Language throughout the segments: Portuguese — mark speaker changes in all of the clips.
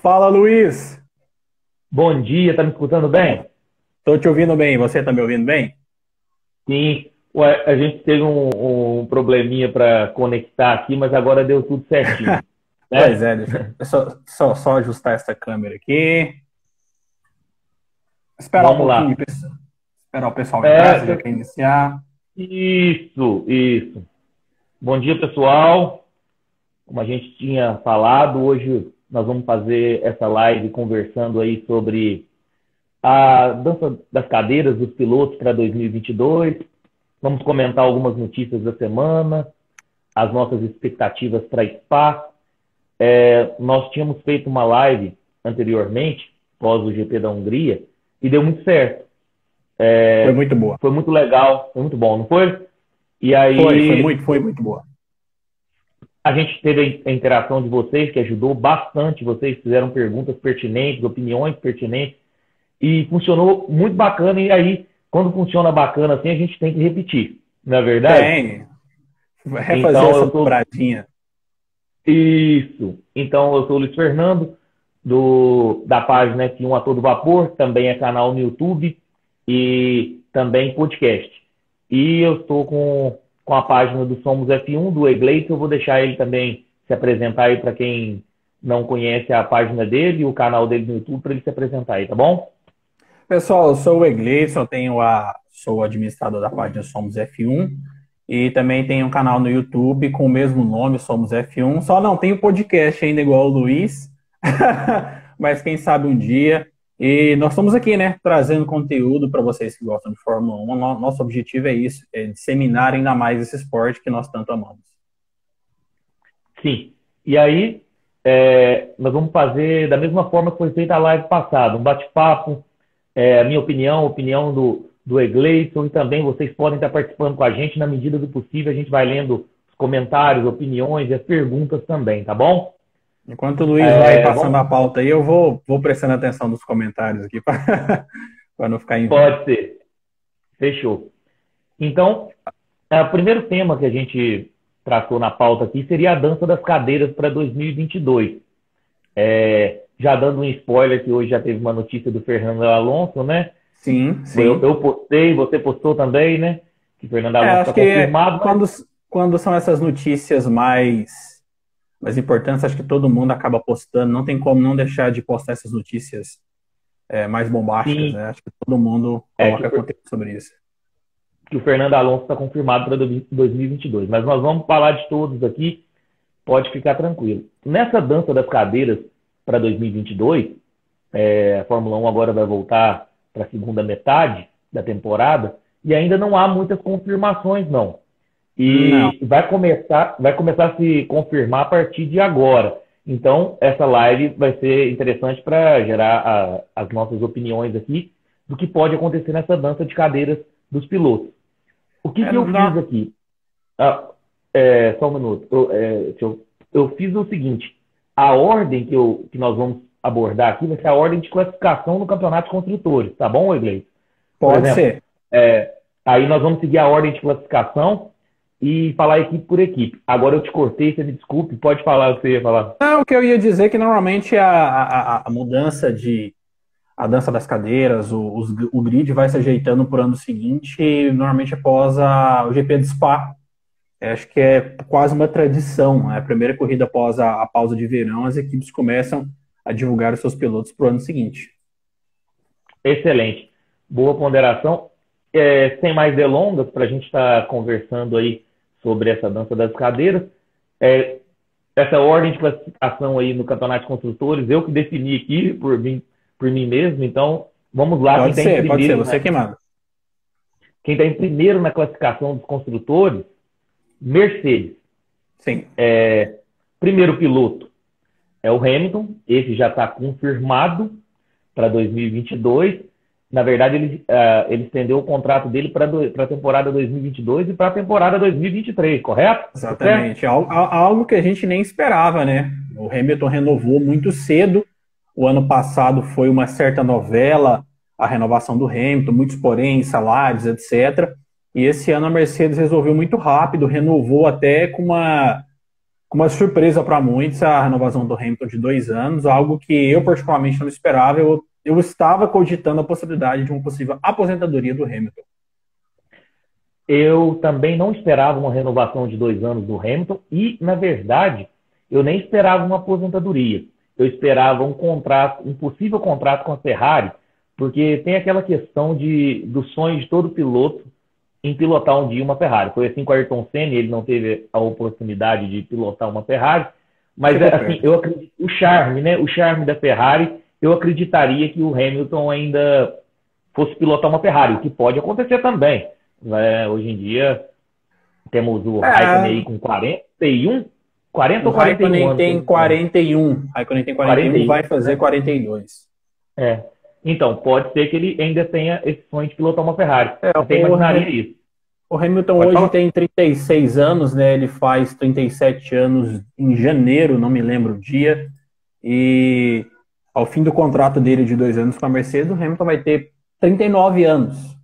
Speaker 1: Fala, Luiz.
Speaker 2: Bom dia, tá me escutando bem?
Speaker 1: Tô te ouvindo bem. Você tá me ouvindo bem?
Speaker 2: Sim. Ué, a gente teve um probleminha para conectar aqui, mas agora deu tudo certinho,
Speaker 1: Pois
Speaker 2: né?
Speaker 1: é, deixa eu só ajustar essa câmera aqui. Esperar um
Speaker 2: Vamos
Speaker 1: pouquinho,
Speaker 2: lá.
Speaker 1: esperar o pessoal entrar,
Speaker 2: É,
Speaker 1: você já quer iniciar.
Speaker 2: isso. Bom dia, pessoal. Como a gente tinha falado, hoje nós vamos fazer essa live conversando aí sobre a dança das cadeiras dos pilotos para 2022. Vamos comentar algumas notícias da semana, as nossas expectativas para Spa. Nós tínhamos feito uma live anteriormente, pós o GP da Hungria, e deu muito certo.
Speaker 1: Foi muito boa.
Speaker 2: Foi muito legal, foi muito bom, não foi? E
Speaker 1: Foi
Speaker 2: aí
Speaker 1: muito boa.
Speaker 2: a gente teve a interação de vocês, que ajudou bastante. Vocês fizeram perguntas pertinentes, opiniões pertinentes, e funcionou muito bacana. E aí, quando funciona bacana assim, a gente tem que repetir, não é verdade?
Speaker 1: Tem. Vai refazer
Speaker 2: Então,
Speaker 1: essa
Speaker 2: eu sou
Speaker 1: dobradinha.
Speaker 2: Isso. Então, eu sou o Luiz Fernando, da página F1 a Todo Vapor, também é canal no YouTube e também podcast. E eu estou com a página do Somos F1, do Egleito. Eu vou deixar ele também se apresentar aí para quem não conhece a página dele e o canal dele no YouTube, para ele se apresentar aí, tá bom?
Speaker 1: Pessoal, eu sou o Egleison, sou o administrador da página Somos F1 e também tenho um canal no YouTube com o mesmo nome, Somos F1. Só não tenho podcast ainda igual o Luiz, mas quem sabe um dia. E nós estamos aqui, né, trazendo conteúdo para vocês que gostam de Fórmula 1. Nosso objetivo é isso, é disseminar ainda mais esse esporte que nós tanto amamos.
Speaker 2: Sim. E aí, nós vamos fazer da mesma forma que foi feita a live passada, um bate-papo, a minha opinião, a opinião do Egleison, e também vocês podem estar participando com a gente na medida do possível. A gente vai lendo os comentários, opiniões e as perguntas também, tá bom?
Speaker 1: Enquanto o Luiz vai passando
Speaker 2: Vamos,
Speaker 1: a pauta aí, eu vou prestando atenção nos comentários aqui para não ficar em vão.
Speaker 2: pode ser. Fechou. Então, o primeiro tema que a gente tratou na pauta aqui seria a dança das cadeiras para 2022. Já dando um spoiler que hoje já teve uma notícia do Fernando Alonso, né?
Speaker 1: Sim,
Speaker 2: Eu,
Speaker 1: sim.
Speaker 2: eu postei, você postou também, né? Que Fernando Alonso
Speaker 1: Acho
Speaker 2: está
Speaker 1: que
Speaker 2: confirmado, mas
Speaker 1: quando são essas notícias mais importantes, acho que todo mundo acaba postando. Não tem como não deixar de postar essas notícias mais bombásticas,
Speaker 2: sim,
Speaker 1: né? Acho que todo mundo
Speaker 2: é que
Speaker 1: coloca conteúdo sobre isso.
Speaker 2: que o Fernando Alonso está confirmado para 2022. Mas nós vamos falar de todos aqui, pode ficar tranquilo. Nessa dança das cadeiras para 2022, a Fórmula 1 agora vai voltar para a segunda metade da temporada e ainda não há muitas confirmações, não.
Speaker 1: Não.
Speaker 2: E vai começar a se confirmar a partir de agora. Então, essa live vai ser interessante para gerar as nossas opiniões aqui do que pode acontecer nessa dança de cadeiras dos pilotos. O que eu fiz
Speaker 1: Não.
Speaker 2: aqui? Só um minuto. Eu fiz o seguinte: a ordem que nós vamos abordar aqui vai ser a ordem de classificação no Campeonato de Construtores, tá bom, Iglesias? Por
Speaker 1: Pode
Speaker 2: exemplo,
Speaker 1: ser.
Speaker 2: aí nós vamos seguir a ordem de classificação e falar equipe por equipe. Agora eu te cortei, você me desculpe, pode falar o que você ia falar.
Speaker 1: Não, o que eu ia dizer é que normalmente a mudança a dança das cadeiras, o grid vai se ajeitando para o ano seguinte, normalmente após o GP de Spa. Acho que é quase uma tradição, né? A primeira corrida após a pausa de verão, as equipes começam a divulgar os seus pilotos para o ano seguinte.
Speaker 2: Excelente. Boa ponderação. Sem mais delongas, para a gente estar conversando aí sobre essa dança das cadeiras, essa ordem de classificação aí no Campeonato de Construtores, eu que defini aqui por mim mesmo. Então, vamos lá.
Speaker 1: Pode ser, você que manda.
Speaker 2: Quem está em primeiro na classificação dos construtores, Mercedes.
Speaker 1: Sim.
Speaker 2: Primeiro piloto é o Hamilton, esse já está confirmado para 2022. Na verdade, ele estendeu o contrato dele para a temporada 2022 e para a temporada 2023, correto?
Speaker 1: Exatamente. Algo que a gente nem esperava, né? O Hamilton renovou muito cedo. O ano passado foi uma certa novela, a renovação do Hamilton, muitos porém, salários, etc. E esse ano a Mercedes resolveu muito rápido, renovou até com com uma surpresa para muitos, a renovação do Hamilton de 2 anos, algo que eu particularmente não esperava. Eu estava cogitando a possibilidade de uma possível aposentadoria do Hamilton.
Speaker 2: Eu também não esperava uma renovação de 2 anos do Hamilton e, na verdade, eu nem esperava uma aposentadoria. Eu esperava um contrato, um possível contrato com a Ferrari, porque tem aquela questão do sonho de todo piloto em pilotar um dia uma Ferrari. Foi assim com o Ayrton Senna, ele não teve a oportunidade de pilotar uma Ferrari, mas
Speaker 1: Chegou
Speaker 2: assim,
Speaker 1: perto.
Speaker 2: eu acredito, o charme, né? O charme da Ferrari, eu acreditaria que o Hamilton ainda fosse pilotar uma Ferrari, o que pode acontecer também. Né? Hoje em dia temos o Raikkonen aí
Speaker 1: É,
Speaker 2: com 41, 40
Speaker 1: o
Speaker 2: ou 41
Speaker 1: Raikkonen
Speaker 2: anos, se eu
Speaker 1: tem
Speaker 2: não me engano.
Speaker 1: 41. O Raikkonen tem 41,
Speaker 2: 41,
Speaker 1: vai fazer
Speaker 2: né?
Speaker 1: 42.
Speaker 2: É. Então, pode ser que ele ainda tenha esse sonho de pilotar uma Ferrari.
Speaker 1: É,
Speaker 2: Até imaginaria isso.
Speaker 1: o Hamilton
Speaker 2: Pode
Speaker 1: hoje
Speaker 2: falar?
Speaker 1: tem 36 anos, né? Ele faz 37 anos em janeiro, não me lembro o dia. E ao fim do contrato dele de 2 anos com a Mercedes, o Hamilton vai ter 39 anos.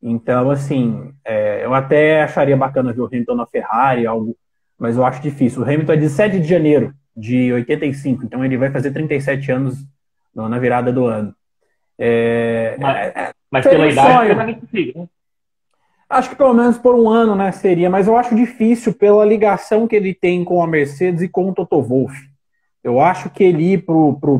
Speaker 1: Então, assim, eu até acharia bacana ver o Hamilton na Ferrari, algo, mas eu acho difícil. O Hamilton é de 7 de janeiro de 85, então ele vai fazer 37 anos na virada do ano.
Speaker 2: Mas, mas
Speaker 1: Seria
Speaker 2: pela
Speaker 1: um
Speaker 2: idade,
Speaker 1: sonho.
Speaker 2: permanece possível, né?
Speaker 1: Acho que pelo menos por um ano, né, seria, mas eu acho difícil pela ligação que ele tem com a Mercedes e com o Toto Wolff. Eu acho que ele ir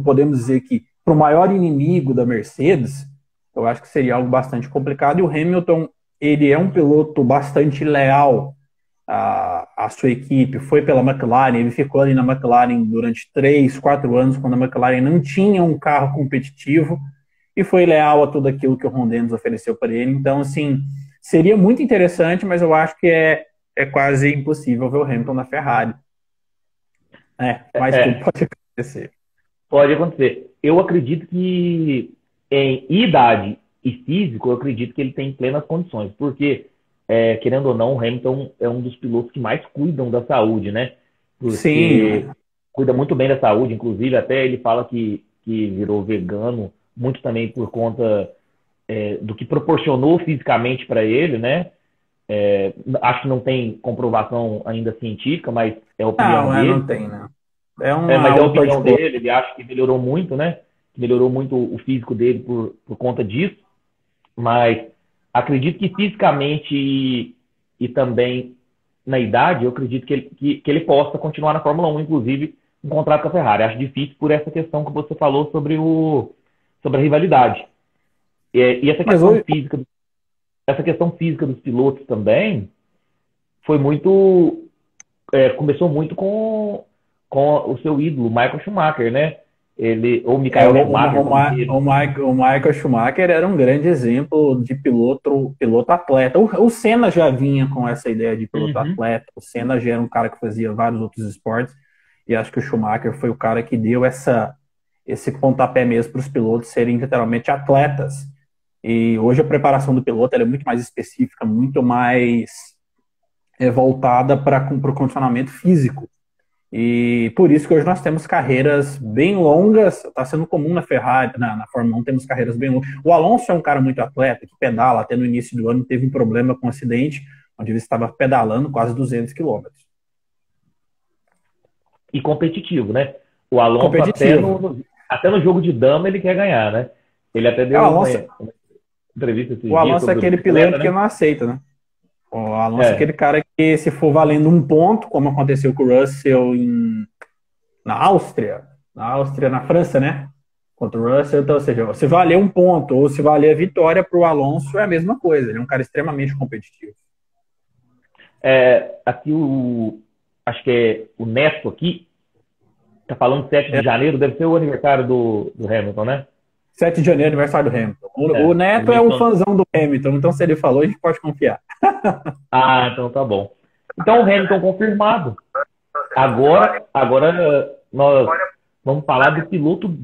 Speaker 1: podemos dizer que para o maior inimigo da Mercedes, eu acho que seria algo bastante complicado. E o Hamilton, ele é um piloto bastante leal à sua equipe, foi pela McLaren, ele ficou ali na McLaren durante 3, 4 anos, quando a McLaren não tinha um carro competitivo, e foi leal a tudo aquilo que o Ron Dennis ofereceu para ele. Então, assim, seria muito interessante, mas eu acho que é quase impossível ver o Hamilton na Ferrari. Mas tudo
Speaker 2: É,
Speaker 1: pode acontecer.
Speaker 2: pode acontecer. Eu acredito que em idade e físico, eu acredito que ele tem plenas condições, porque, querendo ou não, o Hamilton é um dos pilotos que mais cuidam da saúde, né?
Speaker 1: Sim,
Speaker 2: Porque cuida muito bem da saúde, inclusive até ele fala que virou vegano, muito também por conta do que proporcionou fisicamente para ele, né? Acho que não tem comprovação ainda científica, mas é a opinião
Speaker 1: não
Speaker 2: dele.
Speaker 1: tem, né? É
Speaker 2: Mas é a
Speaker 1: algo
Speaker 2: opinião
Speaker 1: particular.
Speaker 2: dele, ele acha que melhorou muito, né? Melhorou muito o físico dele por conta disso. Mas acredito que fisicamente e também na idade, eu acredito que ele possa continuar na Fórmula 1, inclusive um contrato com a Ferrari. Acho difícil por essa questão que você falou sobre a rivalidade. E
Speaker 1: Mas hoje,
Speaker 2: essa questão física dos pilotos também foi muito começou muito com o seu ídolo, Michael Schumacher, né? Ou Michael Schumacher, como que ele.
Speaker 1: O Michael Schumacher era um grande exemplo de piloto atleta. O Senna já vinha com essa ideia de piloto
Speaker 2: Uhum.
Speaker 1: atleta. O Senna já era um cara que fazia vários outros esportes. E acho que o Schumacher foi o cara que deu esse pontapé mesmo para os pilotos serem literalmente atletas. E hoje a preparação do piloto é muito mais específica, muito mais voltada para o condicionamento físico. E por isso que hoje nós temos carreiras bem longas, está sendo comum na Ferrari, na Fórmula 1 temos carreiras bem longas. O Alonso é um cara muito atleta, que pedala, até no início do ano teve um problema com um acidente, onde ele estava pedalando quase 200 quilômetros.
Speaker 2: E competitivo, né? O Alonso, até
Speaker 1: Competitivo.
Speaker 2: no jogo de dama, ele quer ganhar, né? Ele até
Speaker 1: O
Speaker 2: deu
Speaker 1: Alonso,
Speaker 2: uma entrevista
Speaker 1: o
Speaker 2: esses dias
Speaker 1: Alonso é
Speaker 2: sobre o
Speaker 1: aquele
Speaker 2: bicicleta,
Speaker 1: piloto que
Speaker 2: né?
Speaker 1: não aceita, né? O Alonso é aquele
Speaker 2: É,
Speaker 1: cara que, se for valendo um ponto, como aconteceu com o Russell na Áustria, na França, né? Contra o Russell, então, ou seja, se valer um ponto ou se valer a vitória para o Alonso é a mesma coisa. Ele é um cara extremamente competitivo.
Speaker 2: aqui acho que é o Neto aqui, tá falando 7 de janeiro, deve ser o aniversário do Hamilton, né?
Speaker 1: 7 de janeiro, aniversário do Hamilton. O
Speaker 2: Ele
Speaker 1: Neto é o
Speaker 2: mencionou.
Speaker 1: fãzão do Hamilton, então se ele falou, a gente pode confiar.
Speaker 2: Ah, então tá bom. Então o Hamilton confirmado. Agora nós vamos falar do piloto,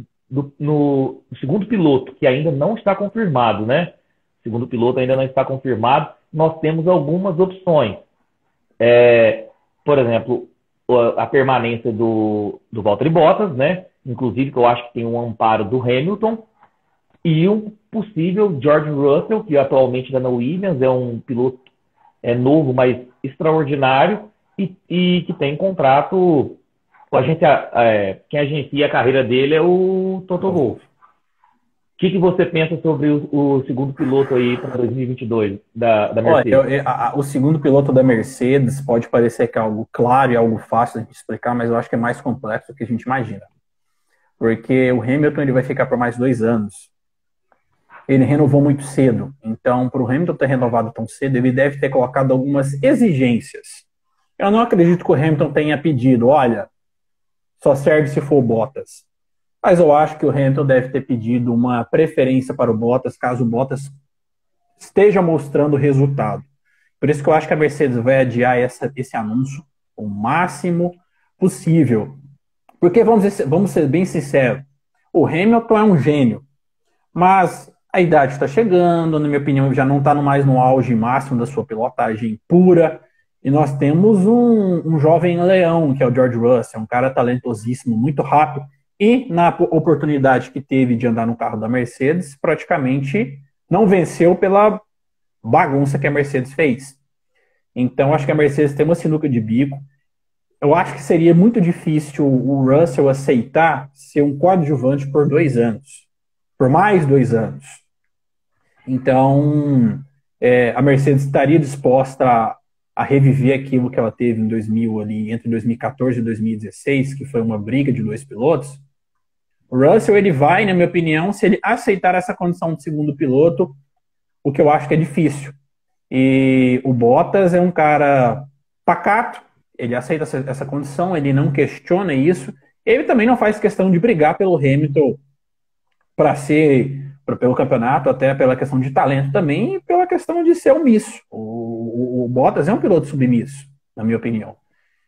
Speaker 2: no segundo piloto, que ainda não está confirmado, né? O segundo piloto ainda não está confirmado. Nós temos algumas opções. Por exemplo, a permanência do Valtteri Bottas, né? Inclusive, que eu acho que tem um amparo do Hamilton. E um possível George Russell, que atualmente está na Williams, é um piloto novo, mas extraordinário. e que tem contrato. Quem agencia a carreira dele é o Toto Wolff. O que você pensa sobre o segundo piloto aí para 2022 da
Speaker 1: Olha,
Speaker 2: Mercedes?
Speaker 1: o segundo piloto da Mercedes pode parecer que é algo claro e algo fácil de explicar, mas eu acho que é mais complexo do que a gente imagina. Porque o Hamilton ele vai ficar por mais 2 anos. Ele renovou muito cedo. Então, para o Hamilton ter renovado tão cedo, ele deve ter colocado algumas exigências. Eu não acredito que o Hamilton tenha pedido, olha, só serve se for o Bottas. Mas eu acho que o Hamilton deve ter pedido uma preferência para o Bottas, caso o Bottas esteja mostrando resultado. Por isso que eu acho que a Mercedes vai adiar esse anúncio o máximo possível. Porque vamos ser bem sinceros, o Hamilton é um gênio, mas a idade está chegando, na minha opinião, já não está mais no auge máximo da sua pilotagem pura. E nós temos um jovem leão, que é o George Russell, um cara talentosíssimo, muito rápido. E na oportunidade que teve de andar no carro da Mercedes, praticamente não venceu pela bagunça que a Mercedes fez. Então, acho que a Mercedes tem uma sinuca de bico. Eu acho que seria muito difícil o Russell aceitar ser um coadjuvante por 2 anos. Por mais 2 anos. Então, a Mercedes estaria disposta a reviver aquilo que ela teve em 2000, ali, entre 2014 e 2016, que foi uma briga de 2 pilotos. O Russell, ele vai, na minha opinião, se ele aceitar essa condição de segundo piloto, o que eu acho que é difícil. E o Bottas é um cara pacato, ele aceita essa condição, ele não questiona isso. Ele também não faz questão de brigar pelo Hamilton pelo campeonato, até pela questão de talento também, e pela questão de ser omisso. O Bottas é um piloto submisso, na minha opinião.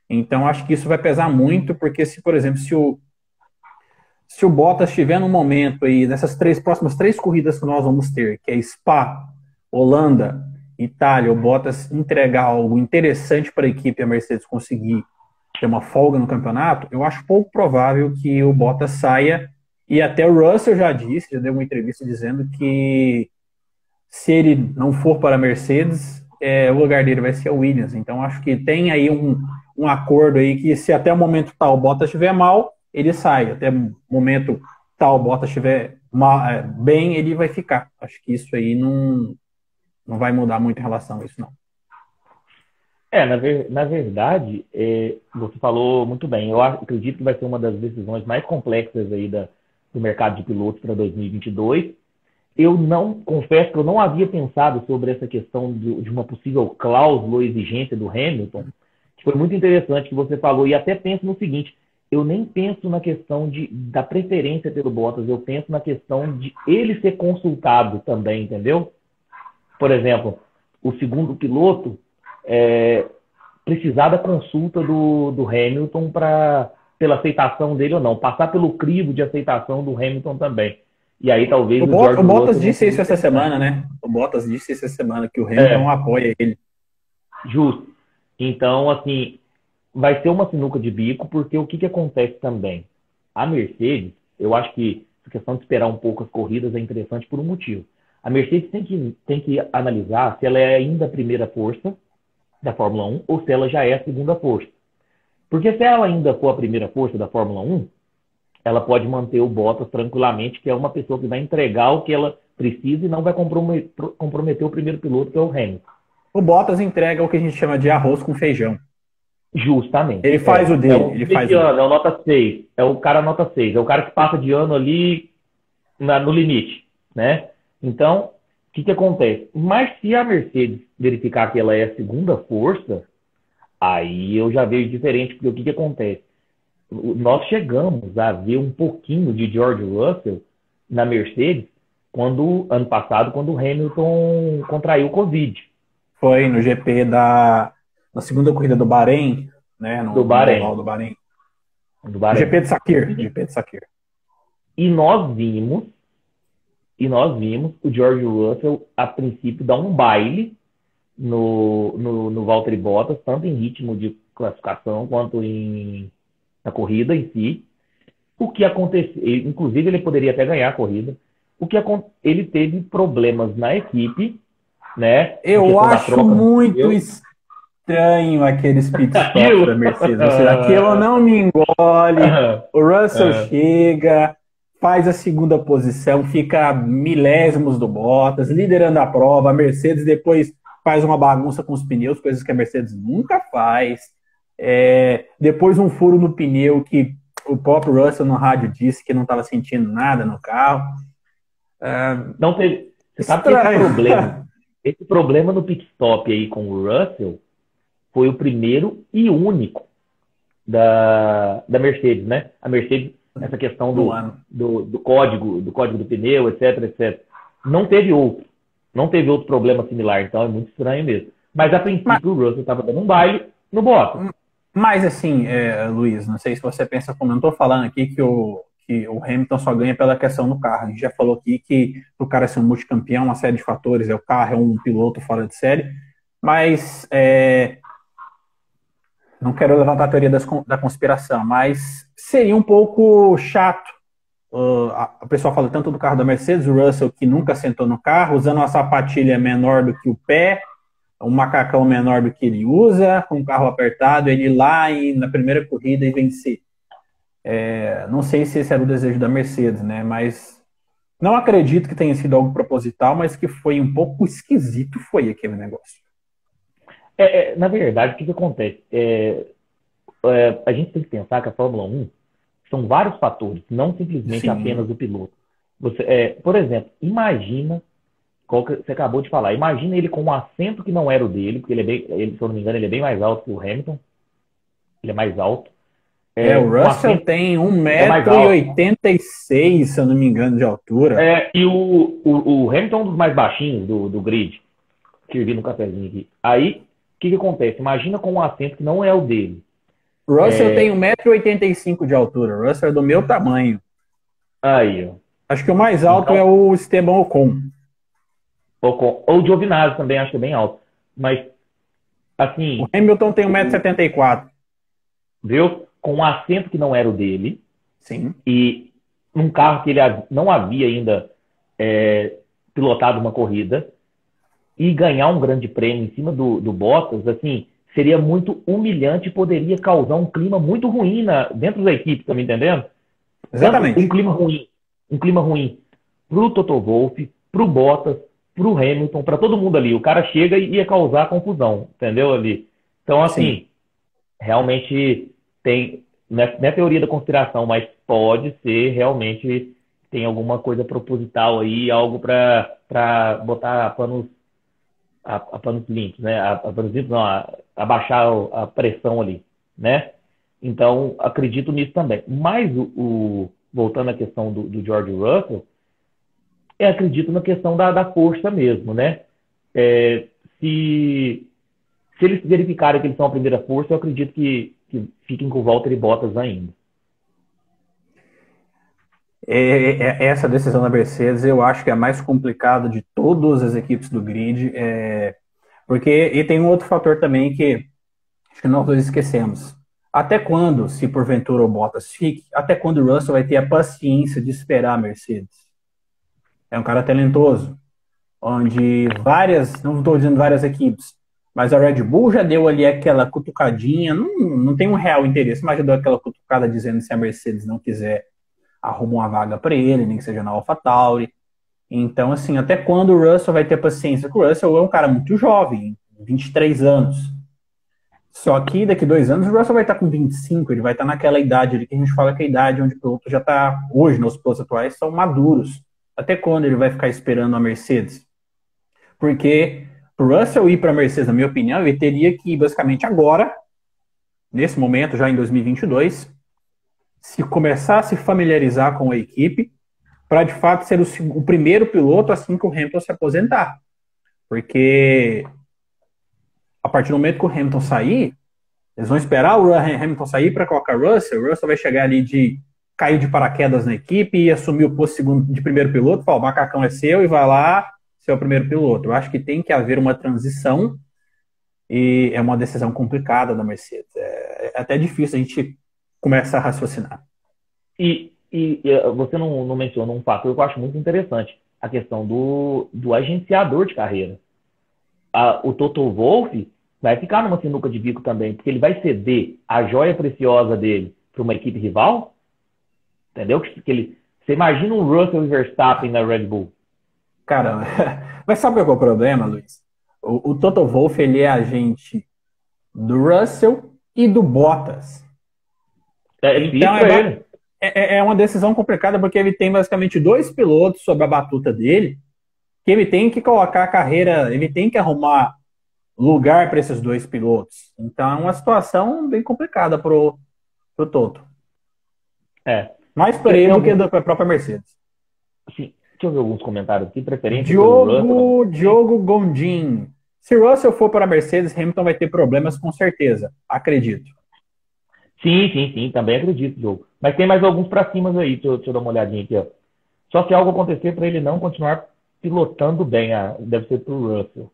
Speaker 1: Então, acho que isso vai pesar muito, porque se, por exemplo, se o Bottas estiver no momento aí, nessas próximas 3 corridas que nós vamos ter, que é Spa, Holanda, Itália, o Bottas entregar algo interessante para a equipe e a Mercedes conseguir ter uma folga no campeonato, eu acho pouco provável que o Bottas saia. E até o Russell já deu uma entrevista dizendo que se ele não for para a Mercedes, o lugar dele vai ser a Williams. Então acho que tem aí um acordo aí que se até o momento tal o Bottas estiver mal, ele sai. Até o momento tal o Bottas estiver bem, ele vai ficar. Acho que isso aí não vai mudar muito em relação a isso, não.
Speaker 2: Na verdade, você falou muito bem. Eu acredito que vai ser uma das decisões mais complexas aí do mercado de pilotos para 2022. Confesso que eu não havia pensado sobre essa questão de uma possível cláusula ou exigência do Hamilton, que foi muito interessante que você falou, e até penso no seguinte, eu nem penso na questão da preferência pelo Bottas, eu penso na questão de ele ser consultado também, entendeu? Por exemplo, o segundo piloto precisar da consulta do Hamilton pela aceitação dele ou não, passar pelo crivo de aceitação do Hamilton também. E aí talvez
Speaker 1: o Bottas disse isso essa semana, né? O Bottas disse essa semana que o Hamilton apoia ele.
Speaker 2: Justo. Então, assim, vai ser uma sinuca de bico, porque o que acontece também? A Mercedes, eu acho que a questão de esperar um pouco as corridas é interessante por um motivo. A Mercedes tem que analisar se ela é ainda a primeira força da Fórmula 1 ou se ela já é a segunda força. Porque se ela ainda for a primeira força da Fórmula 1, ela pode manter o Bottas tranquilamente, que é uma pessoa que vai entregar o que ela precisa e não vai comprometer o primeiro piloto, que é o Hamilton.
Speaker 1: O Bottas entrega o que a gente chama de arroz com feijão.
Speaker 2: Justamente.
Speaker 1: Ele faz o dele.
Speaker 2: É o nota 6. É o cara nota 6. É o cara que passa de ano ali no limite, né? Então, o que acontece? Mas se a Mercedes verificar que ela é a segunda força, aí eu já vejo diferente, porque o que acontece? Nós chegamos a ver um pouquinho de George Russell na Mercedes ano passado, quando o Hamilton contraiu o Covid.
Speaker 1: Foi no GP na segunda corrida do Bahrein, né?
Speaker 2: Do Bahrein.
Speaker 1: Do Bahrein. GP de Sakir.
Speaker 2: E nós vimos o George Russell, a princípio, dar um baile no Valtteri Bottas, tanto em ritmo de classificação quanto na corrida em si. O que aconteceu, inclusive ele poderia até ganhar a corrida. Ele teve problemas na equipe, né?
Speaker 1: Eu acho muito estranho aqueles pit stops
Speaker 2: Aquilo.
Speaker 1: da Mercedes. Ou seja, aquilo não me engole. O Russell chega, faz a segunda posição, fica milésimos do Bottas, liderando a prova. A Mercedes depois faz uma bagunça com os pneus, coisas que a Mercedes nunca faz. Depois um furo no pneu que o próprio Russell no rádio disse que não estava sentindo nada no carro.
Speaker 2: Não teve. Você sabe que esse problema no pit stop aí com o Russell foi o primeiro e único da Mercedes, né? A Mercedes, essa questão do código do pneu, etc, etc. Não teve outro problema similar, então é muito estranho mesmo. Mas a princípio o Russell estava dando um baile no Bottas.
Speaker 1: Mas assim, Luiz, não sei se você pensa como eu não estou falando aqui que o Hamilton só ganha pela questão do carro. A gente já falou aqui que o cara ser um multicampeão, uma série de fatores, o carro é um piloto fora de série, mas não quero levantar a teoria da conspiração, mas seria um pouco chato. O pessoal fala tanto do carro da Mercedes, o Russell que nunca sentou no carro, usando uma sapatilha menor do que o pé, um macacão menor do que ele usa, com o carro apertado, ele ir lá na primeira corrida e vencer. Não sei se esse era o desejo da Mercedes, né? Mas não acredito que tenha sido algo proposital, mas que foi um pouco esquisito foi aquele negócio.
Speaker 2: Na verdade, o que acontece? A gente tem que pensar que a Fórmula 1 são vários fatores, não simplesmente apenas o piloto. Por exemplo, imagina, você acabou de falar, imagina ele com um assento que não era o dele, porque se eu não me engano, ele é bem mais alto que o Hamilton. Ele é mais alto.
Speaker 1: O Russell tem 1,86 m, se eu não me engano, de altura.
Speaker 2: E o Hamilton é um dos mais baixinhos do grid, que eu vi no cafezinho aqui. Aí, o que acontece? Imagina com um assento que não é o dele.
Speaker 1: O Russell tem 1,85 m de altura. O Russell é do meu tamanho.
Speaker 2: Aí, ó.
Speaker 1: Acho que o mais alto é o Esteban Ocon.
Speaker 2: Ou o Giovinazzi também, acho que é bem alto. Mas, assim...
Speaker 1: O Hamilton tem 1,74 m.
Speaker 2: Viu? Com um assento que não era o dele.
Speaker 1: Sim.
Speaker 2: E num carro que ele não havia ainda pilotado uma corrida. E ganhar um grande prêmio em cima do Bottas, assim, seria muito humilhante e poderia causar um clima muito ruim dentro da equipe, tá me entendendo?
Speaker 1: Exatamente.
Speaker 2: Um clima ruim pro Toto Wolff, pro Bottas, pro Hamilton, para todo mundo ali. O cara chega e ia causar confusão, entendeu ali? Então, assim, realmente não é teoria da conspiração, mas pode ser realmente, tem alguma coisa proposital aí, algo para botar panos limpos, né? Panos limpos não, abaixar a pressão ali, né? Então, acredito nisso também. Mas, voltando à questão do George Russell, acredito na questão da força mesmo, né? Se eles verificarem que eles são a primeira força, eu acredito que fiquem com Valtteri Bottas ainda.
Speaker 1: Essa decisão da Mercedes eu acho que é a mais complicada de todas as equipes do grid, porque tem um outro fator também que acho que nós dois esquecemos. Até quando, se porventura o Bottas fique, até quando o Russell vai ter a paciência de esperar a Mercedes? É um cara talentoso, onde não estou dizendo várias equipes, mas a Red Bull já deu ali aquela cutucadinha, não tem um real interesse, mas já deu aquela cutucada dizendo se a Mercedes não quiser arruma uma vaga para ele, nem que seja na AlphaTauri. Então, assim, até quando o Russell vai ter paciência? Porque o Russell é um cara muito jovem, 23 anos. Só que daqui 2 anos o Russell vai estar com 25, ele vai estar naquela idade ali que a gente fala que é a idade onde o piloto já está, hoje, nos pilotos atuais, são maduros. Até quando ele vai ficar esperando a Mercedes? Porque para o Russell ir para a Mercedes, na minha opinião, ele teria que ir basicamente agora, nesse momento, já em 2022, se começar a se familiarizar com a equipe, para de fato ser o primeiro piloto assim que o Hamilton se aposentar. Porque a partir do momento que o Hamilton sair, eles vão esperar o Hamilton sair para colocar o Russell vai chegar ali de cair de paraquedas na equipe e assumir o posto de primeiro piloto, falar, o macacão é seu e vai lá ser o primeiro piloto. Eu acho que tem que haver uma transição e é uma decisão complicada da Mercedes. É até difícil a gente começar a raciocinar.
Speaker 2: E você não mencionou um fator que eu acho muito interessante, a questão do agenciador de carreira. O Toto Wolff, vai ficar numa sinuca de bico também, porque ele vai ceder a joia preciosa dele para uma equipe rival, entendeu? Você imagina um Russell e Verstappen na Red Bull.
Speaker 1: Cara, mas sabe qual é o problema, Luiz? O Toto Wolff, ele é agente do Russell e do Bottas.
Speaker 2: É difícil
Speaker 1: Então
Speaker 2: para ele.
Speaker 1: é uma decisão complicada porque ele tem basicamente dois pilotos sob a batuta dele, que ele tem que colocar a carreira, ele tem que arrumar lugar para esses dois pilotos. Então é uma situação bem complicada pro Toto.
Speaker 2: É.
Speaker 1: Mais para ele do que para a própria Mercedes.
Speaker 2: Sim. Deixa eu ver alguns comentários aqui. Preferência pelo Russell.
Speaker 1: Diogo Gondim. Se Russell for para a Mercedes, Hamilton vai ter problemas com certeza. Acredito.
Speaker 2: Sim. Também acredito, Diogo. Mas tem mais alguns para cima aí. Deixa eu dar uma olhadinha aqui. Ó. Só se algo acontecer para ele não continuar pilotando bem. Deve ser pro Russell.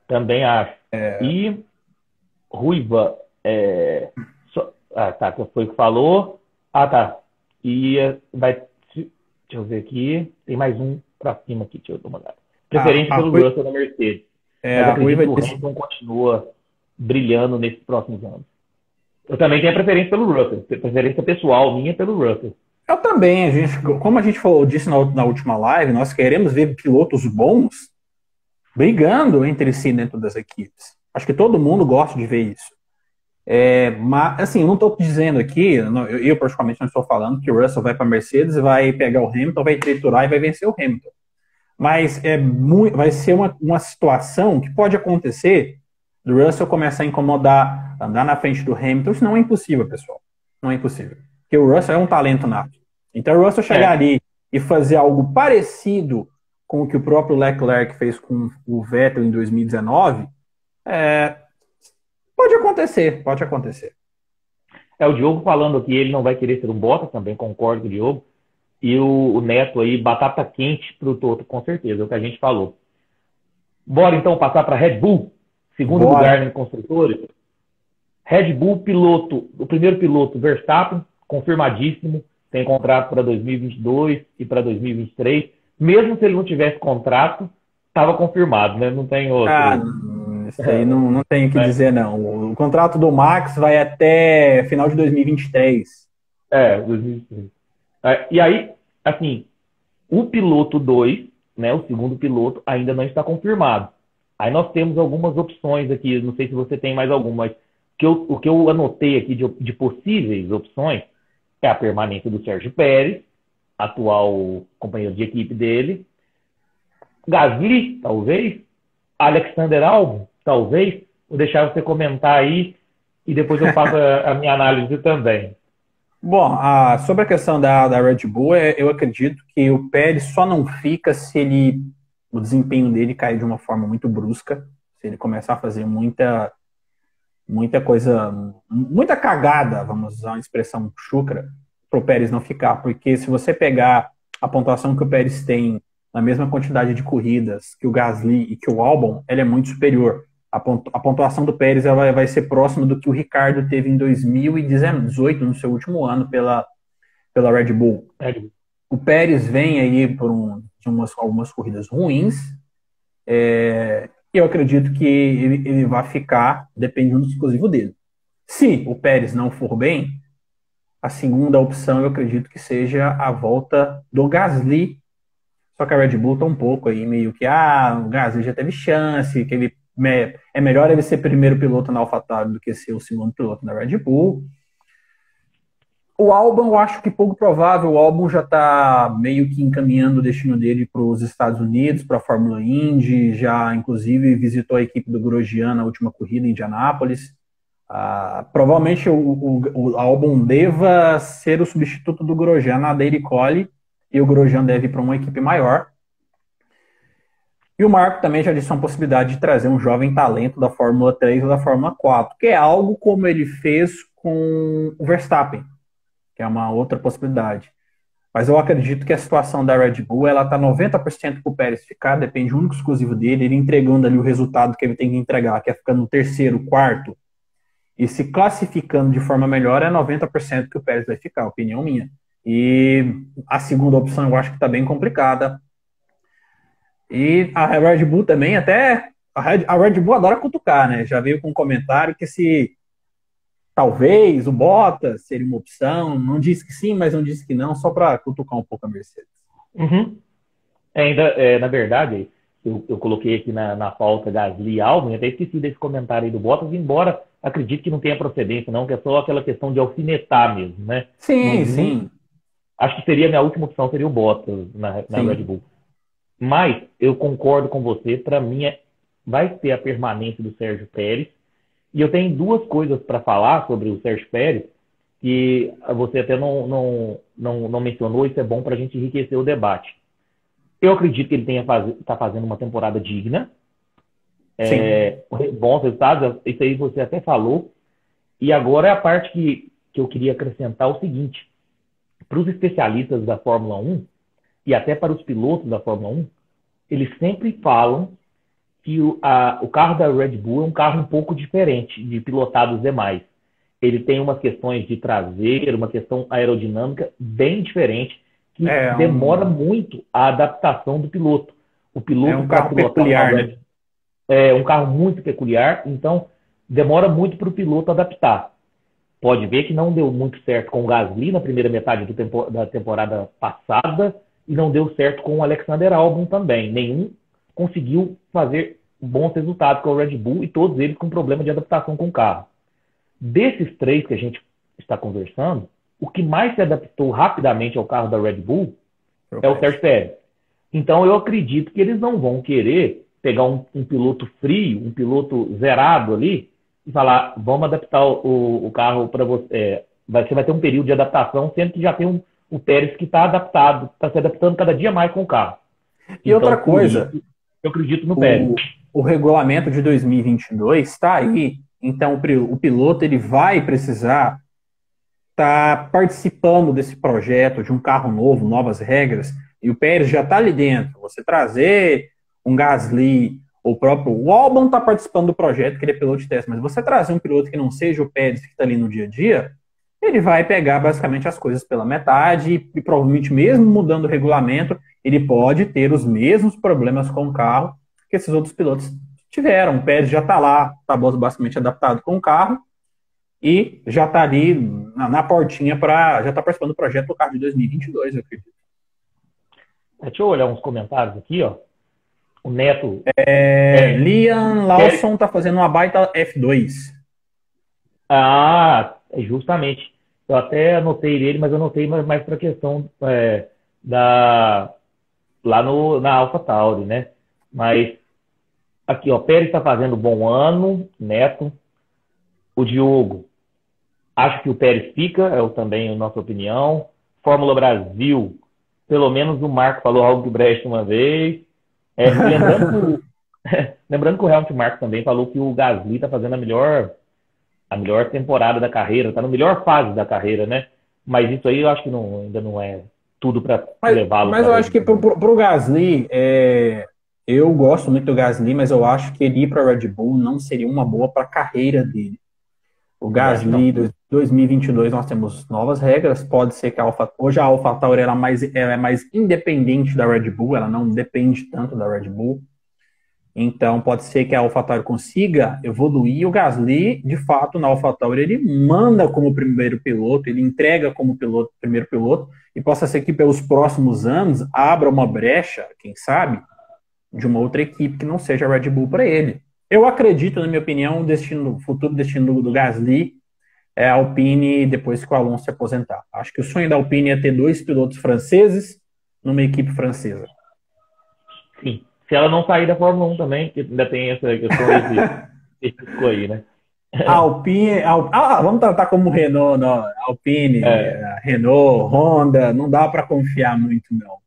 Speaker 2: Também acho. E Ruiva. Tá. Que foi o que falou. Tá. E vai. Deixa eu ver aqui. Tem mais um pra cima aqui. Deixa eu dar uma olhada. Preferência pelo Russell da Mercedes. Mas acredito que o Hamilton continua brilhando nesses próximos anos. Eu também tenho a preferência pelo Russell. Preferência pessoal minha pelo Russell.
Speaker 1: Eu também. Como a gente disse na última live, nós queremos ver pilotos bons brigando entre si dentro das equipes. Acho que todo mundo gosta de ver isso. Mas, assim, eu não estou dizendo aqui, eu particularmente não estou falando que o Russell vai para a Mercedes, vai pegar o Hamilton, vai triturar e vai vencer o Hamilton. Mas vai ser uma situação que pode acontecer do Russell começar a incomodar, andar na frente do Hamilton. Isso não é impossível, pessoal. Não é impossível. Porque o Russell é um talento nato. Então o Russell chegar ali e fazer algo parecido com o que o próprio Leclerc fez com o Vettel em 2019, pode acontecer.
Speaker 2: O Diogo falando aqui, ele não vai querer ser um Bottas, também concordo com o Diogo. E o Neto aí, batata quente pro Toto, com certeza, é o que a gente falou. Bora então passar para Red Bull, segundo lugar em construtores. Red Bull, o primeiro piloto, Verstappen, confirmadíssimo, tem contrato para 2022 e para 2023. Mesmo se ele não tivesse contrato, estava confirmado, né? Não tem outro.
Speaker 1: Isso aí não tem o que dizer, não. O contrato do Max vai até final de 2023.
Speaker 2: 2023. E aí, assim, o piloto 2, né, o segundo piloto, ainda não está confirmado. Aí nós temos algumas opções aqui, não sei se você tem mais alguma, mas o que eu anotei aqui de possíveis opções é a permanência do Sérgio Pérez, atual companheiro de equipe dele, Gasly, talvez, Alexander Albon, talvez. Vou deixar você comentar aí e depois eu faço a minha análise também.
Speaker 1: Bom, sobre a questão da Red Bull, eu acredito que o Pérez só não fica se o desempenho dele cair de uma forma muito brusca, se ele começar a fazer muita coisa, muita cagada, vamos usar uma expressão chucra, para o Pérez não ficar, porque se você pegar a pontuação que o Pérez tem na mesma quantidade de corridas que o Gasly e que o Albon, ela é muito superior. A pontuação do Pérez ela vai ser próxima do que o Ricardo teve em 2018, no seu último ano, pela Red Bull. O Pérez vem aí de algumas corridas ruins, e eu acredito que ele vai ficar dependendo do exclusivo dele. Se o Pérez não for bem, a segunda opção eu acredito que seja a volta do Gasly. Só que a Red Bull tá um pouco aí, meio que, o Gasly já teve chance, que é melhor ele ser primeiro piloto na AlphaTauri do que ser o segundo piloto na Red Bull. O Albon, eu acho que pouco provável. O Albon já está meio que encaminhando o destino dele para os Estados Unidos, para a Fórmula Indy, já inclusive visitou a equipe do Grosjean na última corrida em Indianápolis. Provavelmente o Albon deva ser o substituto do Grosjean na Dairy Cole, e o Grosjean deve ir para uma equipe maior. E o Marco também já disse uma possibilidade de trazer um jovem talento da Fórmula 3 ou da Fórmula 4, que é algo como ele fez com o Verstappen, que é uma outra possibilidade. Mas eu acredito que a situação da Red Bull, ela está 90% para o Pérez ficar, depende único exclusivo dele, ele entregando ali o resultado que ele tem que entregar, que é ficando no terceiro, quarto, e se classificando de forma melhor, é 90% que o Pérez vai ficar, opinião minha. E a segunda opção eu acho que está bem complicada. E a Red Bull também, até a Red Bull adora cutucar, né? Já veio com um comentário que se talvez o Bottas seria uma opção, não disse que sim, mas não disse que não, só para cutucar um pouco a Mercedes.
Speaker 2: Uhum. Na verdade, eu coloquei aqui na pauta Gasly e Albon, até esqueci desse comentário aí do Bottas, embora acredite que não tenha procedência, não, que é só aquela questão de alfinetar mesmo, né?
Speaker 1: Sim, sim,
Speaker 2: Acho que seria a minha última opção, seria o Bottas na Red
Speaker 1: sim.
Speaker 2: Bull. Mas eu concordo com você, para mim vai ter a permanência do Sérgio Pérez. E eu tenho duas coisas para falar sobre o Sérgio Pérez, que você até não mencionou, isso é bom para a gente enriquecer o debate. Eu acredito que ele está fazendo uma temporada digna,
Speaker 1: Sim.
Speaker 2: bons resultados, isso aí você até falou. E agora é a parte que eu queria acrescentar o seguinte: para os especialistas da Fórmula 1 e até para os pilotos da Fórmula 1, eles sempre falam que o carro da Red Bull é um carro um pouco diferente de pilotar dos demais. Ele tem umas questões de traseiro, uma questão aerodinâmica bem diferente, que
Speaker 1: É
Speaker 2: demora
Speaker 1: um,
Speaker 2: muito a adaptação do piloto. O
Speaker 1: é
Speaker 2: piloto
Speaker 1: um
Speaker 2: para
Speaker 1: carro
Speaker 2: pilotar uma
Speaker 1: peculiar, né?
Speaker 2: Red é um carro muito peculiar, então demora muito para o piloto adaptar. Pode ver que não deu muito certo com o Gasly na primeira metade da temporada passada e não deu certo com o Alexander Albon também. Nenhum conseguiu fazer bons resultados com o Red Bull e todos eles com problema de adaptação com o carro. Desses três que a gente está conversando, o que mais se adaptou rapidamente ao carro da Red Bull
Speaker 1: Pro
Speaker 2: é o
Speaker 1: Pérez.
Speaker 2: Sérgio Pérez. Então eu acredito que eles não vão querer pegar um piloto frio, um piloto zerado ali, e falar, vamos adaptar o carro para você. Você vai ter um período de adaptação, sendo que já tem o Pérez que está adaptado, está se adaptando cada dia mais com o carro.
Speaker 1: E outra
Speaker 2: Então, por
Speaker 1: coisa,
Speaker 2: isso, eu acredito no Pérez.
Speaker 1: o regulamento de 2022 está aí. Então, o piloto ele vai precisar estar participando desse projeto de um carro novo, novas regras, e o Pérez já está ali dentro. Você trazer um Gasly, o Albon está participando do projeto, que ele é piloto de teste, mas você trazer um piloto que não seja o Pérez que está ali no dia a dia, ele vai pegar basicamente as coisas pela metade e provavelmente mesmo mudando o regulamento, ele pode ter os mesmos problemas com o carro que esses outros pilotos tiveram. O Pérez já está lá, está basicamente adaptado com o carro, e já está ali na portinha para. Já está participando do projeto do carro de 2022, eu acredito.
Speaker 2: Deixa eu olhar uns comentários aqui, ó. O Neto.
Speaker 1: Liam Lawson está fazendo uma baita F2.
Speaker 2: Justamente. Eu até anotei ele, mas eu anotei mais para a questão da lá na AlphaTauri, né? Mas aqui, ó, Pérez está fazendo bom ano, Neto. O Diogo, acho que o Pérez fica, também a nossa opinião. Fórmula Brasil, pelo menos o Marco falou algo que Brecht uma vez. Lembrando que o Helmut Marko também falou que o Gasly está fazendo a melhor temporada da carreira, está na melhor fase da carreira, né? Mas isso aí eu acho que ainda não é tudo para levá-lo
Speaker 1: Mas
Speaker 2: para
Speaker 1: eu
Speaker 2: a
Speaker 1: acho
Speaker 2: Red
Speaker 1: que
Speaker 2: Bull.
Speaker 1: pro Gasly, eu gosto muito do Gasly, mas eu acho que ele ir para a Red Bull não seria uma boa para a carreira dele. O
Speaker 2: Também acho que não.
Speaker 1: Gasly, 2022, nós temos novas regras. Pode ser que hoje a AlphaTauri ela é mais independente da Red Bull, ela não depende tanto da Red Bull. Então, pode ser que a AlphaTauri consiga evoluir. O Gasly, de fato, na AlphaTauri, ele manda como primeiro piloto, ele entrega como primeiro piloto, e possa ser que pelos próximos anos abra uma brecha, quem sabe, de uma outra equipe que não seja a Red Bull para ele. Eu acredito, na minha opinião, o futuro destino do Gasly é a Alpine depois que o Alonso se aposentar. Acho que o sonho da Alpine é ter dois pilotos franceses numa equipe francesa.
Speaker 2: Sim. Se ela não sair da Fórmula 1 também, que ainda tem essa questão esse risco aí, né?
Speaker 1: A Alpine, vamos tratar como Renault, não. Alpine,
Speaker 2: É,
Speaker 1: Renault, Honda, não dá para confiar muito, não.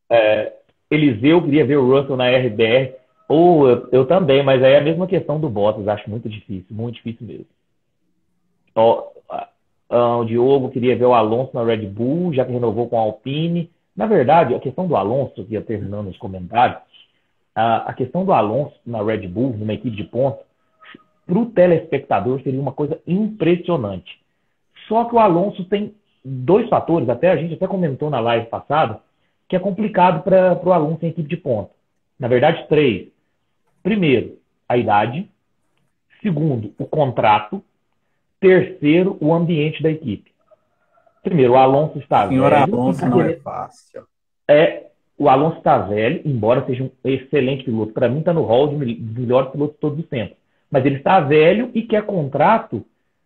Speaker 2: Eliseu queria ver o Russell na RBR, ou eu também, mas aí é a mesma questão do Bottas, acho muito difícil mesmo. Ó, o Diogo queria ver o Alonso na Red Bull, já que renovou com a Alpine. Na verdade, a questão do Alonso, que ia terminando os comentários, a questão do Alonso na Red Bull, numa equipe de ponta, para o telespectador seria uma coisa impressionante. Só que o Alonso tem dois fatores, a gente até comentou na live passada, que é complicado para o Alonso em equipe de ponta. Na verdade, três. Primeiro, a idade. Segundo, o contrato. Terceiro, o ambiente da equipe. Primeiro, o Alonso está
Speaker 1: Senhor
Speaker 2: velho.
Speaker 1: Alonso não é fácil.
Speaker 2: O Alonso está velho, embora seja um excelente piloto. Para mim, está no hall dos melhores pilotos de todos os tempos. Mas ele está velho e quer contrato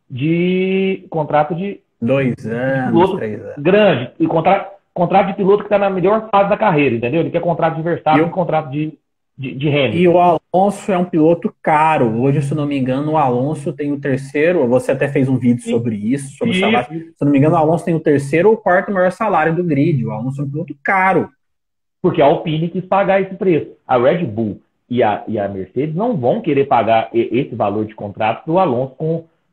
Speaker 2: de
Speaker 1: 2 anos,
Speaker 2: piloto
Speaker 1: 3 anos.
Speaker 2: grande. E contrato de piloto que está na melhor fase da carreira, entendeu? Ele quer contrato de Verstappen e contrato de Hamilton.
Speaker 1: E o Alonso é um piloto caro. Hoje, se não me engano, o Alonso tem o terceiro. Você até fez um vídeo sobre isso, sobre o salário. Se não me engano, o Alonso tem o terceiro ou quarto maior salário do grid. O Alonso é um piloto caro.
Speaker 2: Porque a Alpine quis pagar esse preço. A Red Bull e a Mercedes não vão querer pagar esse valor de contrato para o Alonso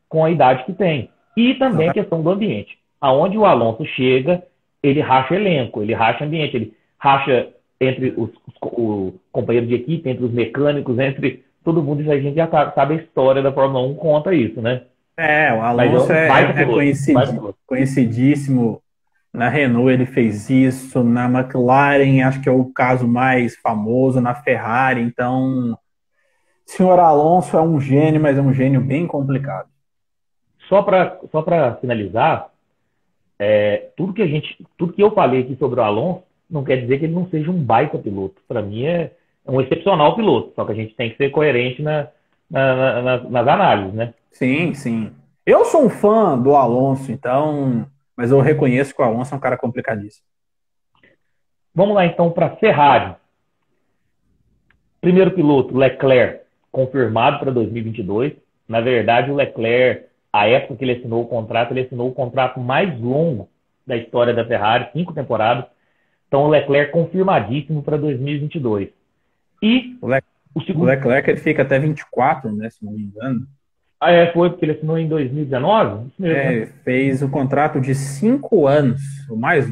Speaker 2: com a idade que tem. E também a questão do ambiente. Aonde o Alonso chega, ele racha elenco, ele racha ambiente, ele racha entre os companheiros de equipe, entre os mecânicos, entre todo mundo. Isso a gente já sabe a história da Fórmula 1 conta isso, né?
Speaker 1: O Alonso é conhecidíssimo. Na Renault ele fez isso, na McLaren acho que é o caso mais famoso, na Ferrari. Então, o senhor Alonso é um gênio, mas é um gênio bem complicado.
Speaker 2: Só para finalizar, tudo que eu falei aqui sobre o Alonso não quer dizer que ele não seja um baita piloto. Para mim é um excepcional piloto, só que a gente tem que ser coerente nas análises, né?
Speaker 1: Sim, sim. Eu sou um fã do Alonso, então, mas eu reconheço que o Alonso é um cara complicadíssimo.
Speaker 2: Vamos lá então para Ferrari. Primeiro piloto, Leclerc, confirmado para 2022. Na verdade, o Leclerc, a época que ele assinou o contrato mais longo da história da Ferrari, 5 temporadas. Então, o Leclerc confirmadíssimo para 2022. E
Speaker 1: o Leclerc ele fica até 24, né, se não me engano.
Speaker 2: Foi porque ele assinou em 2019? Isso mesmo, né?
Speaker 1: Fez o contrato de 5 anos.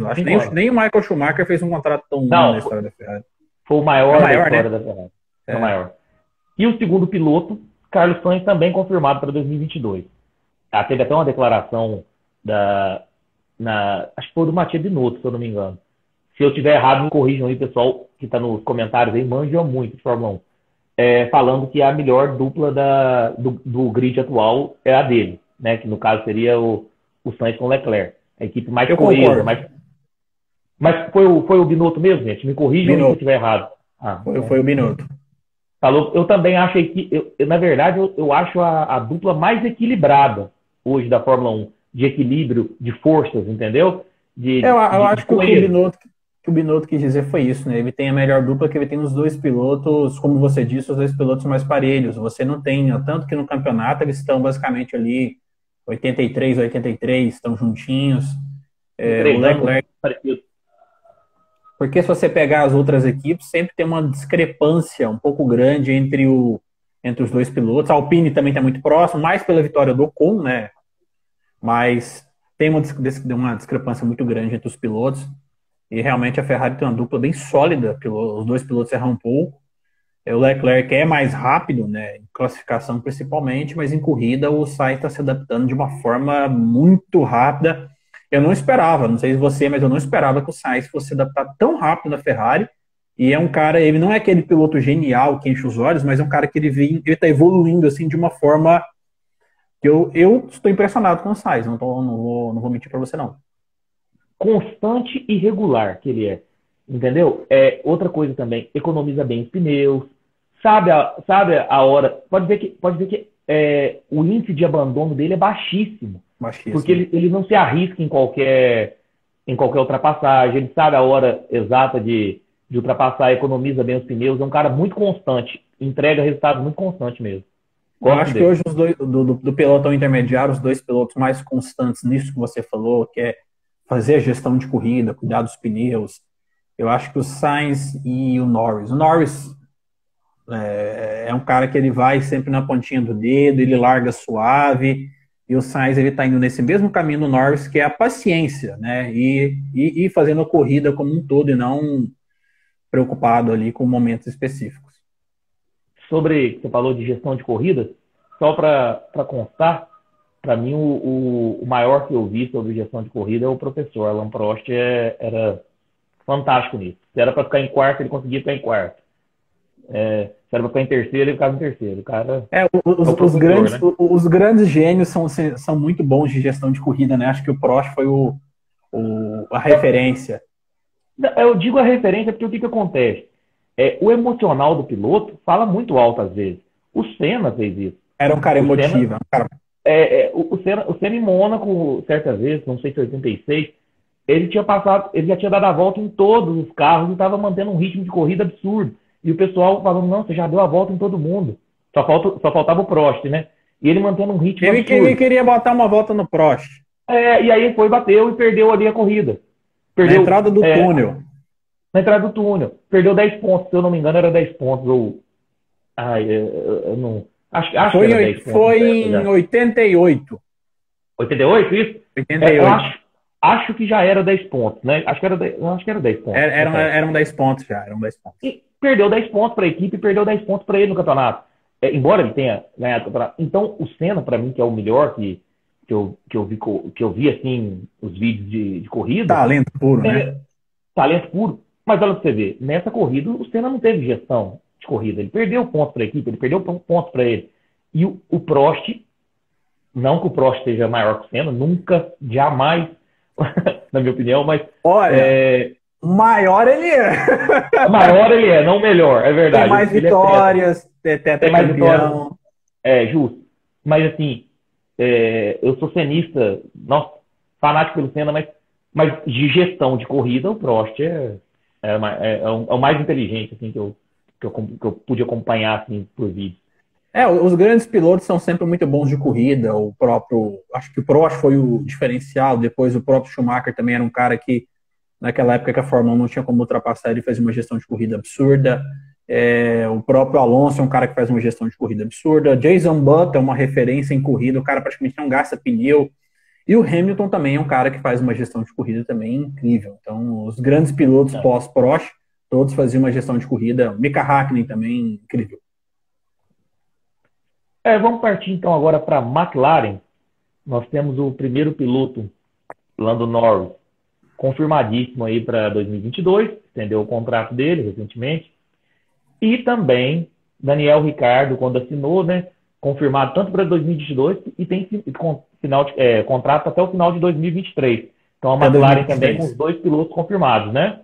Speaker 1: Acho que nem o Michael Schumacher fez um contrato tão longo na história da Ferrari.
Speaker 2: Foi o maior da história da Ferrari. É o maior. E o segundo piloto, Carlos Sainz, também confirmado para 2022. Teve até uma declaração acho que foi do Matias Binotto, se eu não me engano. Se eu estiver errado, me corrijam aí, pessoal que está nos comentários aí, manjam muito de Fórmula 1. Falando que a melhor dupla do grid atual é a dele, né? Que no caso seria o Sainz com o Leclerc. A equipe mais coesa. Mas foi o Binotto mesmo, gente? Me corrijam se eu estiver errado.
Speaker 1: Foi o Binotto.
Speaker 2: Falou, eu também acho que, na verdade, eu acho a dupla mais equilibrada hoje da Fórmula 1, de equilíbrio, de forças, entendeu?
Speaker 1: Eu acho que o Binotto quis dizer foi isso, né? Ele tem a melhor dupla que ele tem os dois pilotos, como você disse, os dois pilotos mais parelhos. Você não tem, tanto que no campeonato eles estão basicamente ali 83, estão juntinhos. O Leclerc. Porque se você pegar as outras equipes, sempre tem uma discrepância um pouco grande entre os dois pilotos. A Alpine também está muito próximo, mais pela vitória do Ocon, né? Mas tem uma discrepância muito grande entre os pilotos. E realmente a Ferrari tem uma dupla bem sólida. Os dois pilotos erram um pouco. O Leclerc é mais rápido, né? Em classificação principalmente, mas em corrida o Sainz está se adaptando de uma forma muito rápida. Eu não esperava, não sei se você, mas eu não esperava que o Sainz fosse se adaptar tão rápido na Ferrari. E é um cara, ele não é aquele piloto genial que enche os olhos, mas é um cara que ele está evoluindo assim de uma forma que eu estou impressionado com o Sainz. Não vou mentir para você não.
Speaker 2: Constante e regular que ele é, entendeu? Outra coisa também, economiza bem os pneus, sabe a hora. Pode ver que o índice de abandono dele é baixíssimo. Porque ele não se arrisca em qualquer ultrapassagem, ele sabe a hora exata de ultrapassar, economiza bem os pneus, é um cara muito constante, entrega resultados muito constantes mesmo.
Speaker 1: Eu acho que hoje os dois, do pelotão intermediário, os dois pilotos mais constantes nisso que você falou, que é fazer a gestão de corrida, cuidar dos pneus, eu acho que o Sainz e o Norris. O Norris é um cara que ele vai sempre na pontinha do dedo, ele larga suave. E o Sainz ele está indo nesse mesmo caminho do Norris, que é a paciência, né? E fazendo a corrida como um todo e não preocupado ali com momentos específicos.
Speaker 2: Você falou de gestão de corrida, só para constar, para mim o maior que eu vi sobre gestão de corrida é o professor Alain Prost, era fantástico nisso. Se era para ficar em quarto, ele conseguia ficar em quarto. Se era pra ficar em terceiro, ele ficava em terceiro. O cara é o
Speaker 1: Os
Speaker 2: produtor,
Speaker 1: grandes,
Speaker 2: né?
Speaker 1: os grandes gênios são muito bons de gestão de corrida, né? Acho que o Prost foi a referência.
Speaker 2: Eu digo a referência porque o que acontece? O emocional do piloto fala muito alto às vezes. O Senna fez isso.
Speaker 1: Era um cara
Speaker 2: O Senna,
Speaker 1: emotivo, um cara.
Speaker 2: o Senna em Mônaco, certas vezes, não sei se 86, ele tinha passado, ele já tinha dado a volta em todos os carros e estava mantendo um ritmo de corrida absurdo. E o pessoal falando, não, você já deu a volta em todo mundo. Só faltava o Prost, né? E ele mantendo um ritmo
Speaker 1: Ele
Speaker 2: absurdo.
Speaker 1: queria botar uma volta no Prost,
Speaker 2: E aí foi, bateu e perdeu ali a corrida.
Speaker 1: na
Speaker 2: Perdeu
Speaker 1: entrada do túnel.
Speaker 2: na entrada do túnel. Perdeu 10 pontos, se eu não me engano, era 10 pontos. Eu não. Acho que era 10 pontos
Speaker 1: Foi
Speaker 2: nessa
Speaker 1: em
Speaker 2: já.
Speaker 1: 88.
Speaker 2: 88, isso? Eu
Speaker 1: 88.
Speaker 2: acho que já era 10 pontos, né? Acho que era 10 pontos.
Speaker 1: Eram 10 pontos já, eram 10 pontos.
Speaker 2: E perdeu 10 pontos para a equipe e perdeu 10 pontos para ele no campeonato. Embora ele tenha ganhado o campeonato. Então, o Senna, para mim, que é o melhor que eu vi assim, os vídeos de corrida,
Speaker 1: Talento puro, né?
Speaker 2: é talento puro. Mas olha pra você ver, nessa corrida, o Senna não teve gestão de corrida. Ele perdeu pontos para a equipe, ele perdeu pontos para ele. E o Prost, não que o Prost seja maior que o Senna, nunca, jamais, na minha opinião, mas
Speaker 1: Olha, maior ele é.
Speaker 2: maior ele é, não melhor, é verdade.
Speaker 1: Tem mais
Speaker 2: Ele é
Speaker 1: vitórias,
Speaker 2: tem mais vitórias,
Speaker 1: campeão.
Speaker 2: justo. Mas assim, eu sou cenista, nossa, fanático pelo Senna, mas de gestão de corrida, o Prost é o mais inteligente assim, que eu pude acompanhar assim, por vídeo.
Speaker 1: Os grandes pilotos são sempre muito bons de corrida. Acho que o Prost foi o diferencial. Depois o próprio Schumacher também era um cara que, naquela época que a Fórmula 1 não tinha como ultrapassar, ele fazia uma gestão de corrida absurda. O próprio Alonso é um cara que faz uma gestão de corrida absurda. Jason Button é uma referência em corrida, o cara praticamente não gasta pneu. E o Hamilton também é um cara que faz uma gestão de corrida também incrível. Então, os grandes pilotos pós-Prost, todos faziam uma gestão de corrida. Mika Hakkinen também, incrível.
Speaker 2: Vamos partir então agora para a McLaren. Nós temos o primeiro piloto, Lando Norris, confirmadíssimo aí para 2022, estendeu o contrato dele recentemente. E também Daniel Ricciardo, quando assinou, né, confirmado tanto para 2022 e tem contrato até o final de 2023. Então a McLaren também com os dois pilotos confirmados, né?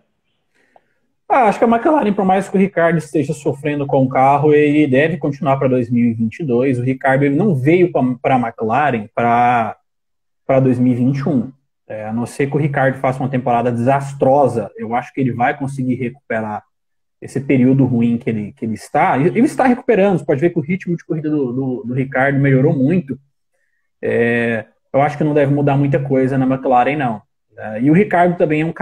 Speaker 1: Acho que a McLaren, por mais que o Ricciardo esteja sofrendo com o carro, ele deve continuar para 2022. O Ricciardo ele não veio para a McLaren para 2021. A não ser que o Ricciardo faça uma temporada desastrosa, eu acho que ele vai conseguir recuperar esse período ruim que ele está. Ele está recuperando, você pode ver que o ritmo de corrida do Ricciardo melhorou muito. Eu acho que não deve mudar muita coisa na McLaren, não. E o Ricciardo também é um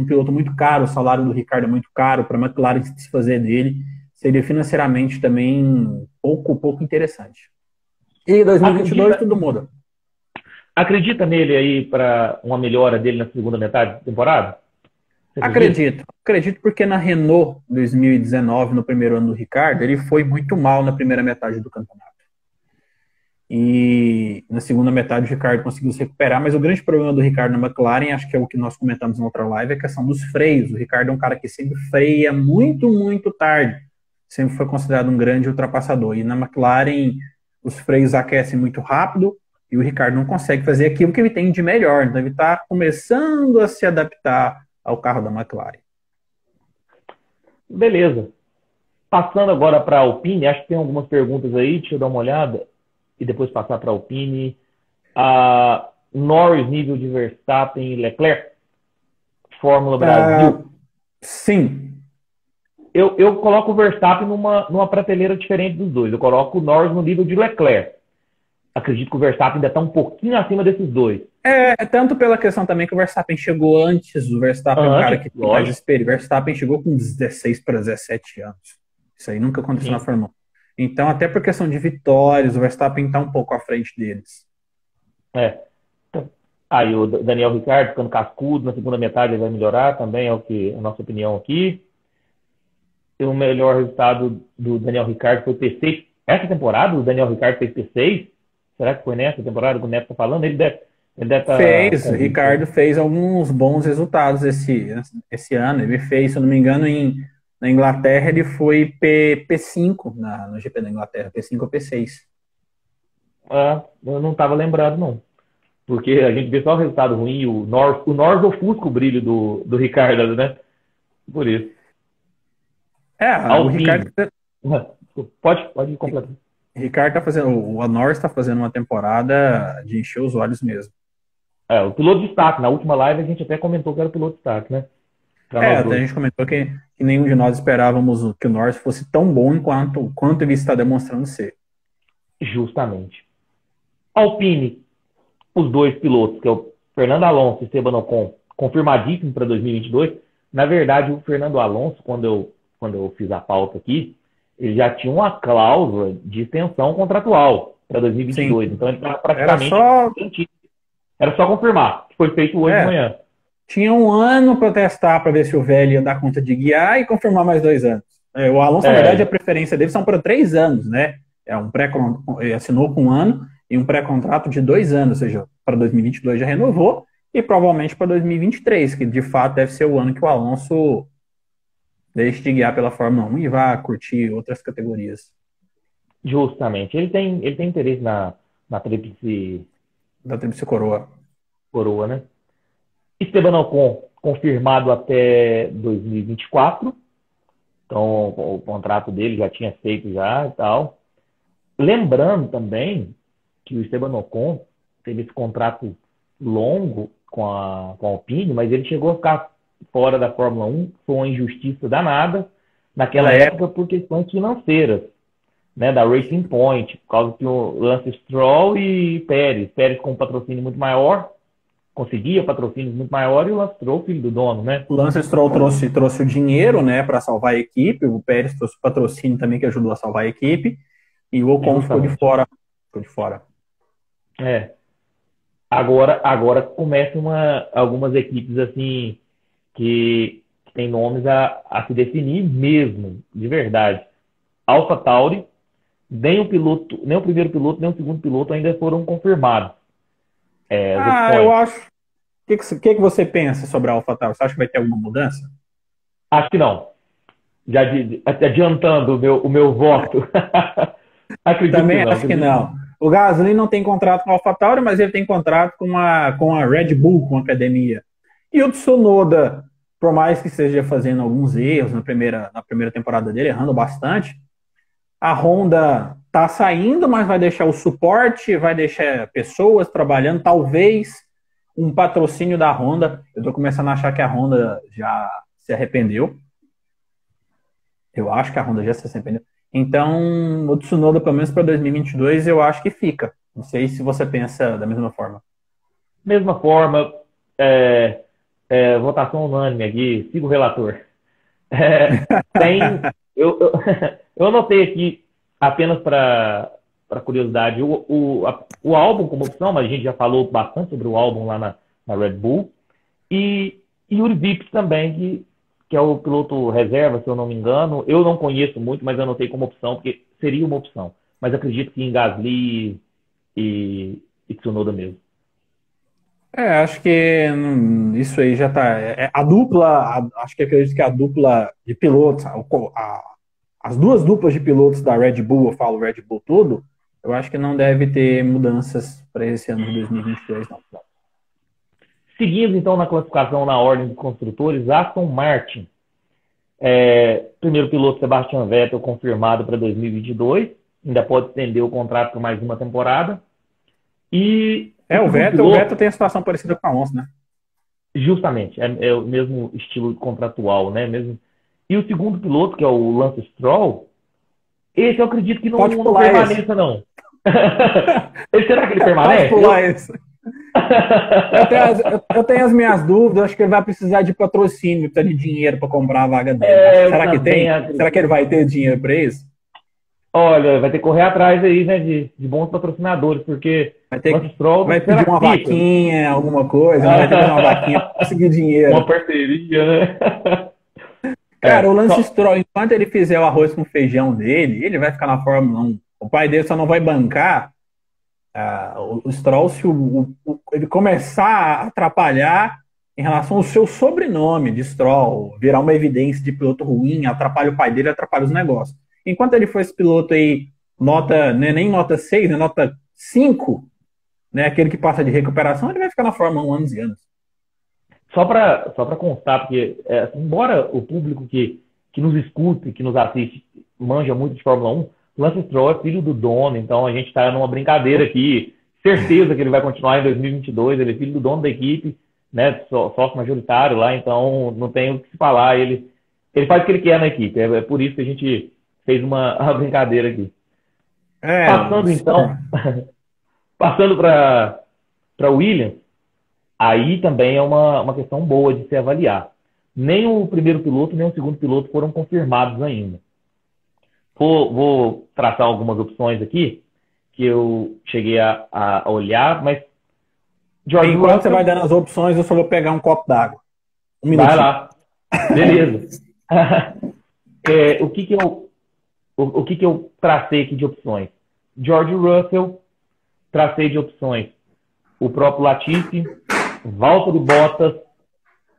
Speaker 1: piloto muito caro, o salário do Ricciardo é muito caro para a McLaren se fazer dele. Seria financeiramente também pouco interessante. E 2022 tudo muda.
Speaker 2: Acredita nele aí para uma melhora dele na segunda metade da temporada?
Speaker 1: Acredito porque na Renault 2019, no primeiro ano do Ricciardo, ele foi muito mal na primeira metade do campeonato. E na segunda metade o Ricciardo conseguiu se recuperar, mas o grande problema do Ricciardo na McLaren, acho que é o que nós comentamos na outra live, é a questão dos freios. O Ricciardo é um cara que sempre freia muito, muito tarde. Sempre foi considerado um grande ultrapassador. E na McLaren os freios aquecem muito rápido e o Ricciardo não consegue fazer aquilo que ele tem de melhor. Então ele está começando a se adaptar ao carro da McLaren.
Speaker 2: Beleza. Passando agora para a Alpine, acho que tem algumas perguntas aí, deixa eu dar uma olhada e depois passar para a Alpine. Norris, nível de Verstappen e Leclerc? Fórmula Brasil?
Speaker 1: Sim.
Speaker 2: Eu coloco o Verstappen numa prateleira diferente dos dois. Eu coloco o Norris no nível de Leclerc. Acredito que o Verstappen ainda está um pouquinho acima desses dois.
Speaker 1: Tanto pela questão também que o Verstappen chegou antes. O Verstappen é um cara que tem mais experiência. O Verstappen chegou com 16 para 17 anos. Isso aí nunca aconteceu na Fórmula 1. Então, até por questão de vitórias, o Verstappen está um pouco à frente deles.
Speaker 2: Aí o Daniel Ricciardo ficando cascudo, na segunda metade ele vai melhorar também, é a nossa opinião aqui. E o melhor resultado do Daniel Ricciardo foi P6. Essa temporada o Daniel Ricciardo fez P6? Será que foi nessa temporada que o Neto está falando? Ele deve estar...
Speaker 1: O Ricciardo fez alguns bons resultados esse ano. Ele fez, se eu não me engano, Na Inglaterra ele foi P5 no GP da Inglaterra, P5 ou P6.
Speaker 2: Ah, eu não estava lembrado, não. Porque a gente vê só o resultado ruim, o Norris ofusca o brilho do Ricardo, né? Por isso.
Speaker 1: O Ricardo,
Speaker 2: Alpine. Pode completar.
Speaker 1: Ricardo tá fazendo, o Norris está fazendo uma temporada de encher os olhos mesmo.
Speaker 2: O piloto de destaque. Na última live a gente até comentou que era o piloto de destaque, né?
Speaker 1: Até a gente comentou que nenhum de nós esperávamos que o Norris fosse tão bom quanto ele está demonstrando ser.
Speaker 2: Justamente. Alpine, os dois pilotos, que é o Fernando Alonso e Esteban Ocon, confirmadíssimo para 2022. Na verdade, o Fernando Alonso, quando eu fiz a pauta aqui, ele já tinha uma cláusula de extensão contratual para 2022. Sim. Então ele estava praticamente Era só confirmar, que foi feito hoje de manhã.
Speaker 1: Tinha um ano para testar para ver se o velho ia dar conta de guiar e confirmar mais 2 anos. O Alonso, na verdade, a preferência dele são para 3 anos, né? Ele assinou com 1 ano e um pré-contrato de 2 anos, ou seja, para 2022 já renovou e provavelmente para 2023, que de fato deve ser o ano que o Alonso deixe de guiar pela Fórmula 1 e vá curtir outras categorias.
Speaker 2: Justamente. Ele tem interesse na tríplice...
Speaker 1: Da tríplice coroa.
Speaker 2: Coroa, né? Esteban Ocon, confirmado até 2024. Então, o contrato dele já tinha feito já e tal. Lembrando também que o Esteban Ocon teve esse contrato longo com a Alpine, mas ele chegou a ficar fora da Fórmula 1, foi uma injustiça danada naquela época por questões financeiras, né, da Racing Point, por causa que o Lance Stroll e Pérez com um patrocínio muito maior, conseguia patrocínios muito maior, e o Lance Stroll, filho do dono, né?
Speaker 1: O Lance Stroll trouxe o dinheiro, né, para salvar a equipe, o Pérez trouxe o patrocínio também que ajudou a salvar a equipe, e o Ocon ficou de fora.
Speaker 2: Agora começam algumas equipes assim que tem nomes a se definir mesmo, de verdade. AlphaTauri, nem o primeiro piloto, nem o segundo piloto ainda foram confirmados.
Speaker 1: Eu acho. O que você pensa sobre a AlphaTauri? Você acha que vai ter alguma mudança?
Speaker 2: Acho que não. Já adiantando o meu voto.
Speaker 1: Acredito Também que não. Acho que não. O Gasly não tem contrato com a AlphaTauri, mas ele tem contrato com a Red Bull, com a academia. E o Tsunoda, por mais que esteja fazendo alguns erros na primeira temporada dele, errando bastante, a Honda tá saindo, mas vai deixar o suporte, vai deixar pessoas trabalhando, talvez um patrocínio da Honda. Eu tô começando a achar que a Honda já se arrependeu. Eu acho que a Honda já se arrependeu. Então, o Tsunoda, pelo menos para 2022, eu acho que fica. Não sei se você pensa da mesma forma.
Speaker 2: Mesma forma, votação unânime aqui, sigo o relator. Eu anotei aqui, apenas para curiosidade, o álbum como opção, mas a gente já falou bastante sobre o álbum lá na Red Bull, e Yuri Vips também, que é o piloto reserva, se eu não me engano. Eu não conheço muito, mas eu anotei como opção, porque seria uma opção. Mas acredito que em Gasly e Tsunoda mesmo.
Speaker 1: Acho que isso aí já tá. A dupla, acho que acredito que a dupla de pilotos, as duas duplas de pilotos da Red Bull, eu falo Red Bull todo, eu acho que não deve ter mudanças para esse ano de 2022, não.
Speaker 2: Seguindo, então, na classificação na ordem de construtores, Aston Martin. Primeiro piloto, Sebastian Vettel, confirmado para 2022. Ainda pode estender o contrato por mais uma temporada. E
Speaker 1: o Vettel tem a situação parecida com a Alonso, né?
Speaker 2: Justamente. É o mesmo estilo contratual, né? E o segundo piloto, que é o Lance Stroll, esse eu acredito que não permaneça, não. Será que ele permanece?
Speaker 1: Pode pular esse. Eu tenho as minhas dúvidas, acho que ele vai precisar de patrocínio, de dinheiro para comprar a vaga dele. Será que tem? Será que ele vai ter dinheiro para isso?
Speaker 2: Olha, vai ter que correr atrás aí, né, de bons patrocinadores, porque
Speaker 1: vai pedir uma vaquinha, alguma coisa, vai ter que pedir uma vaquinha para conseguir dinheiro.
Speaker 2: Uma parceria, né?
Speaker 1: Cara, o Lance Stroll, enquanto ele fizer o arroz com feijão dele, ele vai ficar na Fórmula 1. O pai dele só não vai bancar o Stroll se ele começar a atrapalhar em relação ao seu sobrenome de Stroll, virar uma evidência de piloto ruim, atrapalha o pai dele, atrapalha os negócios. Enquanto ele for esse piloto aí, nota, né, nem nota 6, né, nota 5, né, aquele que passa de recuperação, ele vai ficar na Fórmula 1 anos e anos.
Speaker 2: Só para constar, porque embora o público que nos escuta e que nos assiste manja muito de Fórmula 1, Lance Stroll é filho do dono, então a gente está numa brincadeira aqui. Certeza que ele vai continuar em 2022, ele é filho do dono da equipe, né, sócio majoritário lá, então não tem o que se falar. Ele faz o que ele quer na equipe, é por isso que a gente fez uma brincadeira aqui. Passando então, passando para Williams, aí também é uma questão boa de se avaliar. Nem o primeiro piloto, nem o segundo piloto foram confirmados ainda. Vou traçar algumas opções aqui, que eu cheguei a olhar, mas
Speaker 1: George Enquanto Russell, você vai dando as opções, eu só vou pegar um copo d'água.
Speaker 2: Vai lá. Beleza. O que eu tracei aqui de opções? George Russell, tracei de opções o próprio Latifi, Valtteri Bottas,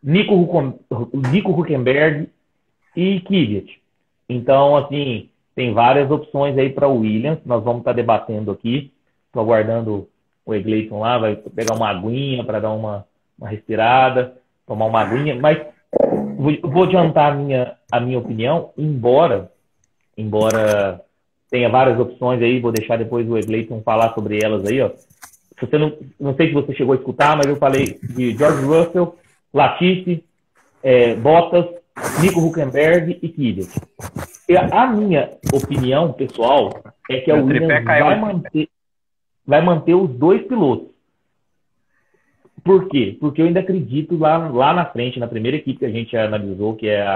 Speaker 2: Nico Hülkenberg e Kvyat. Então, assim, tem várias opções aí para o Williams. Nós vamos estar debatendo aqui. Estou aguardando o Egleiton lá, vai pegar uma aguinha para dar uma respirada, tomar uma aguinha. Mas vou adiantar a minha opinião, embora tenha várias opções aí, vou deixar depois o Egleiton falar sobre elas aí, ó. Você não sei se você chegou a escutar, mas eu falei de George Russell, Latifi, Bottas, Nico Hülkenberg e Kvyat. A minha opinião pessoal é que a Williams vai manter os dois pilotos. Por quê? Porque eu ainda acredito lá na frente, na primeira equipe que a gente analisou, que é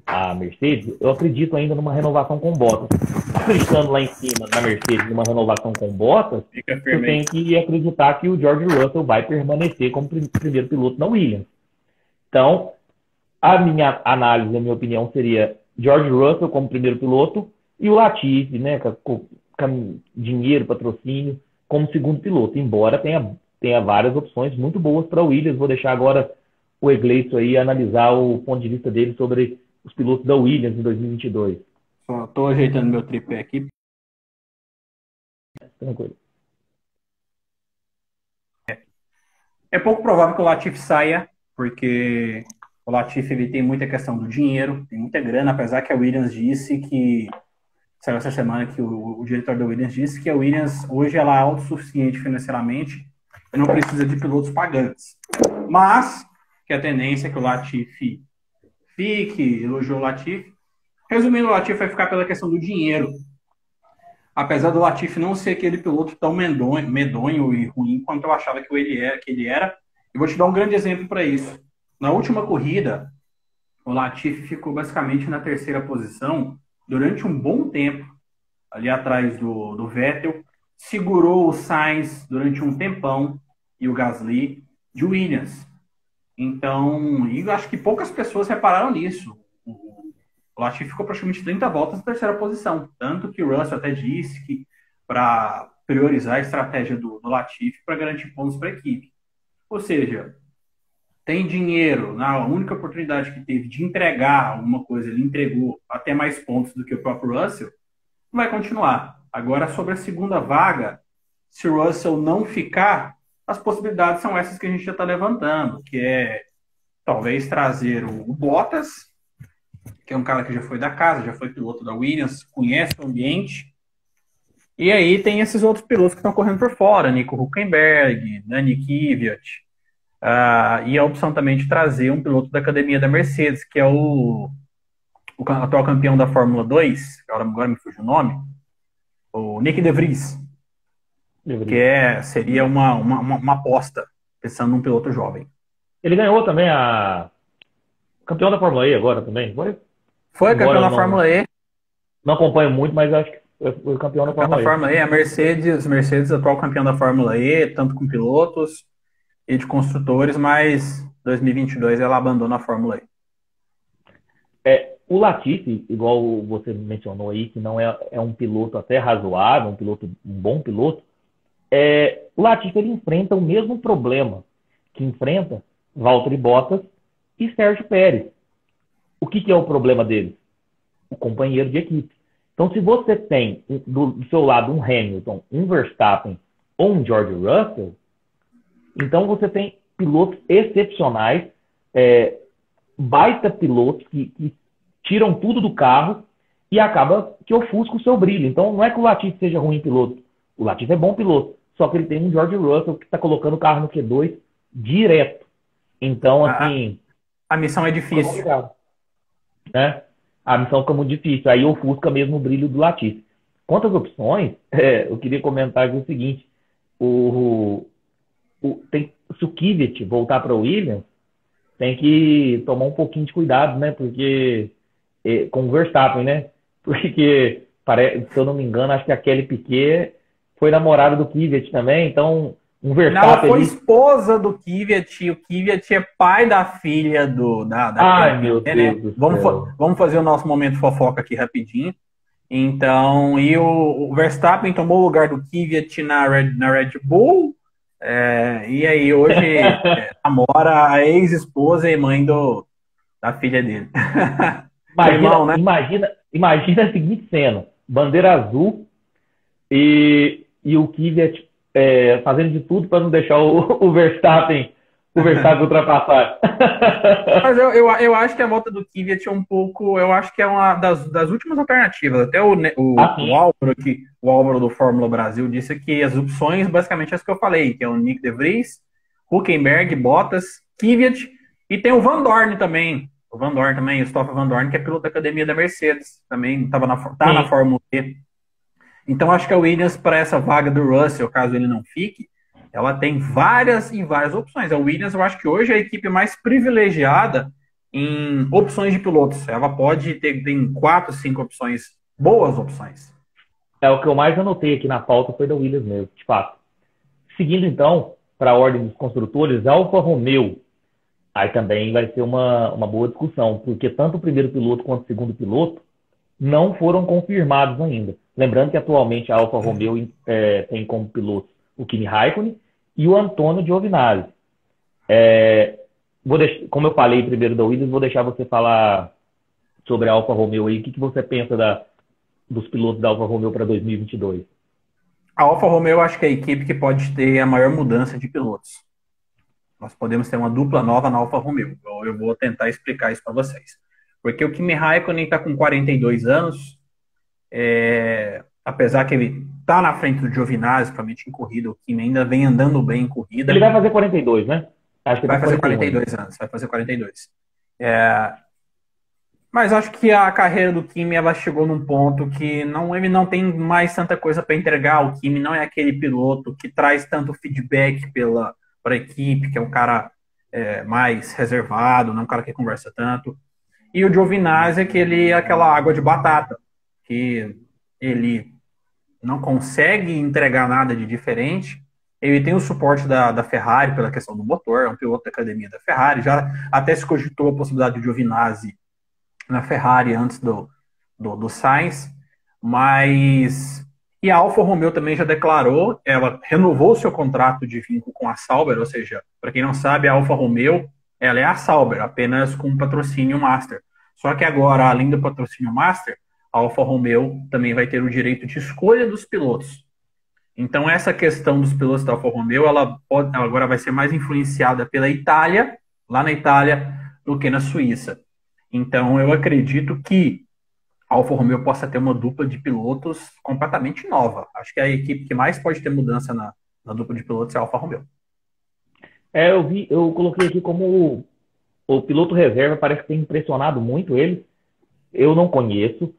Speaker 2: a Mercedes, eu acredito ainda numa renovação com Bottas. Acreditando lá em cima na Mercedes numa renovação com Bottas, eu tenho que acreditar que o George Russell vai permanecer como primeiro piloto na Williams. Então, a minha análise, a minha opinião seria George Russell como primeiro piloto e o Latifi, né, com dinheiro, patrocínio, como segundo piloto, embora tenha várias opções muito boas para o Williams. Vou deixar agora o Egleito aí analisar o ponto de vista dele sobre os pilotos da Williams em 2022.
Speaker 1: Só estou ajeitando meu tripé aqui.
Speaker 2: Tranquilo.
Speaker 1: É pouco provável que o Latifi saia, porque o Latifi ele tem muita questão do dinheiro, tem muita grana, apesar que a Williams disse que, saiu essa semana que o diretor da Williams disse que a Williams hoje ela é autossuficiente financeiramente e não precisa de pilotos pagantes. Mas que a tendência é que o Latifi fique, elogiou o Latifi. Resumindo, o Latifi vai ficar pela questão do dinheiro. Apesar do Latifi não ser aquele piloto tão medonho e ruim quanto eu achava que ele era, eu vou te dar um grande exemplo para isso. Na última corrida, o Latifi ficou basicamente na terceira posição durante um bom tempo, ali atrás do Vettel, segurou o Sainz durante um tempão e o Gasly de Williams. Então, e eu acho que poucas pessoas repararam nisso. O Latifi ficou praticamente 30 voltas na terceira posição. Tanto que o Russell até disse que para priorizar a estratégia do Latifi para garantir pontos para a equipe. Ou seja, tem dinheiro, na única oportunidade que teve de entregar alguma coisa, ele entregou até mais pontos do que o próprio Russell, vai continuar. Agora, sobre a segunda vaga, se o Russell não ficar, as possibilidades são essas que a gente já está levantando, que é talvez trazer o Bottas, que é um cara que já foi da casa, já foi piloto da Williams, conhece o ambiente. E aí tem esses outros pilotos que estão correndo por fora, Nico Hülkenberg, Dani Kvyat. E a opção também de trazer um piloto da academia da Mercedes, que é o atual campeão da Fórmula 2, que agora me fugiu o nome, o Nick De Vries, que seria uma aposta, pensando num piloto jovem.
Speaker 2: Ele ganhou também campeão da Fórmula E agora também,
Speaker 1: foi campeão da Fórmula E.
Speaker 2: Não acompanho muito, mas acho que foi campeão da Fórmula E.
Speaker 1: A Mercedes atual campeão da Fórmula E, tanto com pilotos e de construtores, mas 2022 ela abandona a Fórmula
Speaker 2: E. O Latifi, igual você mencionou aí, que não é um piloto até razoável, um bom piloto, o Latifi ele enfrenta o mesmo problema que enfrenta Valtteri Bottas e Sérgio Pérez. O que é o problema deles? O companheiro de equipe. Então, se você tem do seu lado um Hamilton, um Verstappen ou um George Russell, então você tem pilotos excepcionais, baita pilotos que tiram tudo do carro e acaba que ofusca o seu brilho. Então, não é que o Latifi seja ruim piloto. O Latifi é bom piloto, só que ele tem um George Russell que está colocando o carro no Q2 direto. Então, assim...
Speaker 1: A missão é difícil.
Speaker 2: Né? A missão fica muito difícil. Aí ofusca mesmo o brilho do Latifi. Quanto às opções, eu queria comentar aqui o seguinte. Se o Kvyat voltar para o Williams, tem que tomar um pouquinho de cuidado, né? Porque com o Verstappen, né? Porque, se eu não me engano, acho que a Kelly Piquet foi namorada do Kvyat também. Então, um Verstappen...
Speaker 1: Ela foi esposa do Kvyat. O Kvyat é pai da filha da
Speaker 2: Ai,
Speaker 1: Kelly,
Speaker 2: meu
Speaker 1: né?
Speaker 2: Deus do céu.
Speaker 1: Vamos fazer o nosso momento fofoca aqui rapidinho. Então, e o Verstappen tomou o lugar do Kvyat na Red Bull. E aí, hoje, namora a ex-esposa e mãe da filha dele.
Speaker 2: Irmão, né? Imagina a seguinte cena: bandeira azul e o Kvyat fazendo de tudo para não deixar o Verstappen ultrapassar.
Speaker 1: Mas eu acho que a volta do Kvyat é um pouco... Eu acho que é uma das últimas alternativas. Até o Álvaro do Fórmula Brasil disse que as opções, basicamente, as que eu falei, que é o Nick De Vries, Hülkenberg, Bottas, Kvyat, e tem o Van Dorn também. O Van Dorn também, o Stoffel Van Dorn, que é piloto da academia da Mercedes. Também tá na Fórmula E. Então, acho que a Williams, para essa vaga do Russell, caso ele não fique, ela tem várias e várias opções. A Williams, eu acho que hoje é a equipe mais privilegiada em opções de pilotos. Ela pode ter 4, 5 opções, boas opções.
Speaker 2: O que eu mais anotei aqui na pauta foi da Williams mesmo, de fato. Seguindo, então, para a ordem dos construtores, Alfa Romeo. Aí também vai ser uma boa discussão, porque tanto o primeiro piloto quanto o segundo piloto não foram confirmados ainda. Lembrando que atualmente a Alfa Romeo tem como piloto o Kimi Raikkonen e o Antonio Giovinazzi. Como eu falei primeiro da Williams, vou deixar você falar sobre a Alfa Romeo aí. O que você pensa dos pilotos da Alfa Romeo para 2022?
Speaker 1: A Alfa Romeo, eu acho que é a equipe que pode ter a maior mudança de pilotos. Nós podemos ter uma dupla nova na Alfa Romeo. Eu vou tentar explicar isso para vocês. Porque o Kimi Raikkonen está com 42 anos, apesar que ele está na frente do Giovinazzi, principalmente em corrida, o Kimi ainda vem andando bem em corrida.
Speaker 2: Ele vai fazer 42, né?
Speaker 1: Acho que vai fazer 42 anos, vai fazer 42. Mas acho que a carreira do Kimi, ela chegou num ponto que ele não tem mais tanta coisa para entregar. O Kimi não é aquele piloto que traz tanto feedback para a equipe, que é um cara mais reservado, não é um cara que conversa tanto. E o Giovinazzi é aquela água de batata, que ele não consegue entregar nada de diferente. Ele tem o suporte da Ferrari pela questão do motor, é um piloto da academia da Ferrari. Já até se cogitou a possibilidade do Giovinazzi na Ferrari antes do Sainz. Mas... E a Alfa Romeo também já declarou, ela renovou seu contrato de vínculo com a Sauber, ou seja, para quem não sabe, a Alfa Romeo, ela é a Sauber, apenas com patrocínio Master. Só que agora, além do patrocínio Master, a Alfa Romeo também vai ter o direito de escolha dos pilotos. Então, essa questão dos pilotos da Alfa Romeo, ela agora vai ser mais influenciada pela Itália, lá na Itália, do que na Suíça. Então, eu acredito que a Alfa Romeo possa ter uma dupla de pilotos completamente nova. Acho que a equipe que mais pode ter mudança na dupla de pilotos é a Alfa Romeo.
Speaker 2: Eu coloquei aqui como o piloto reserva, parece que tem impressionado muito ele. Eu não conheço.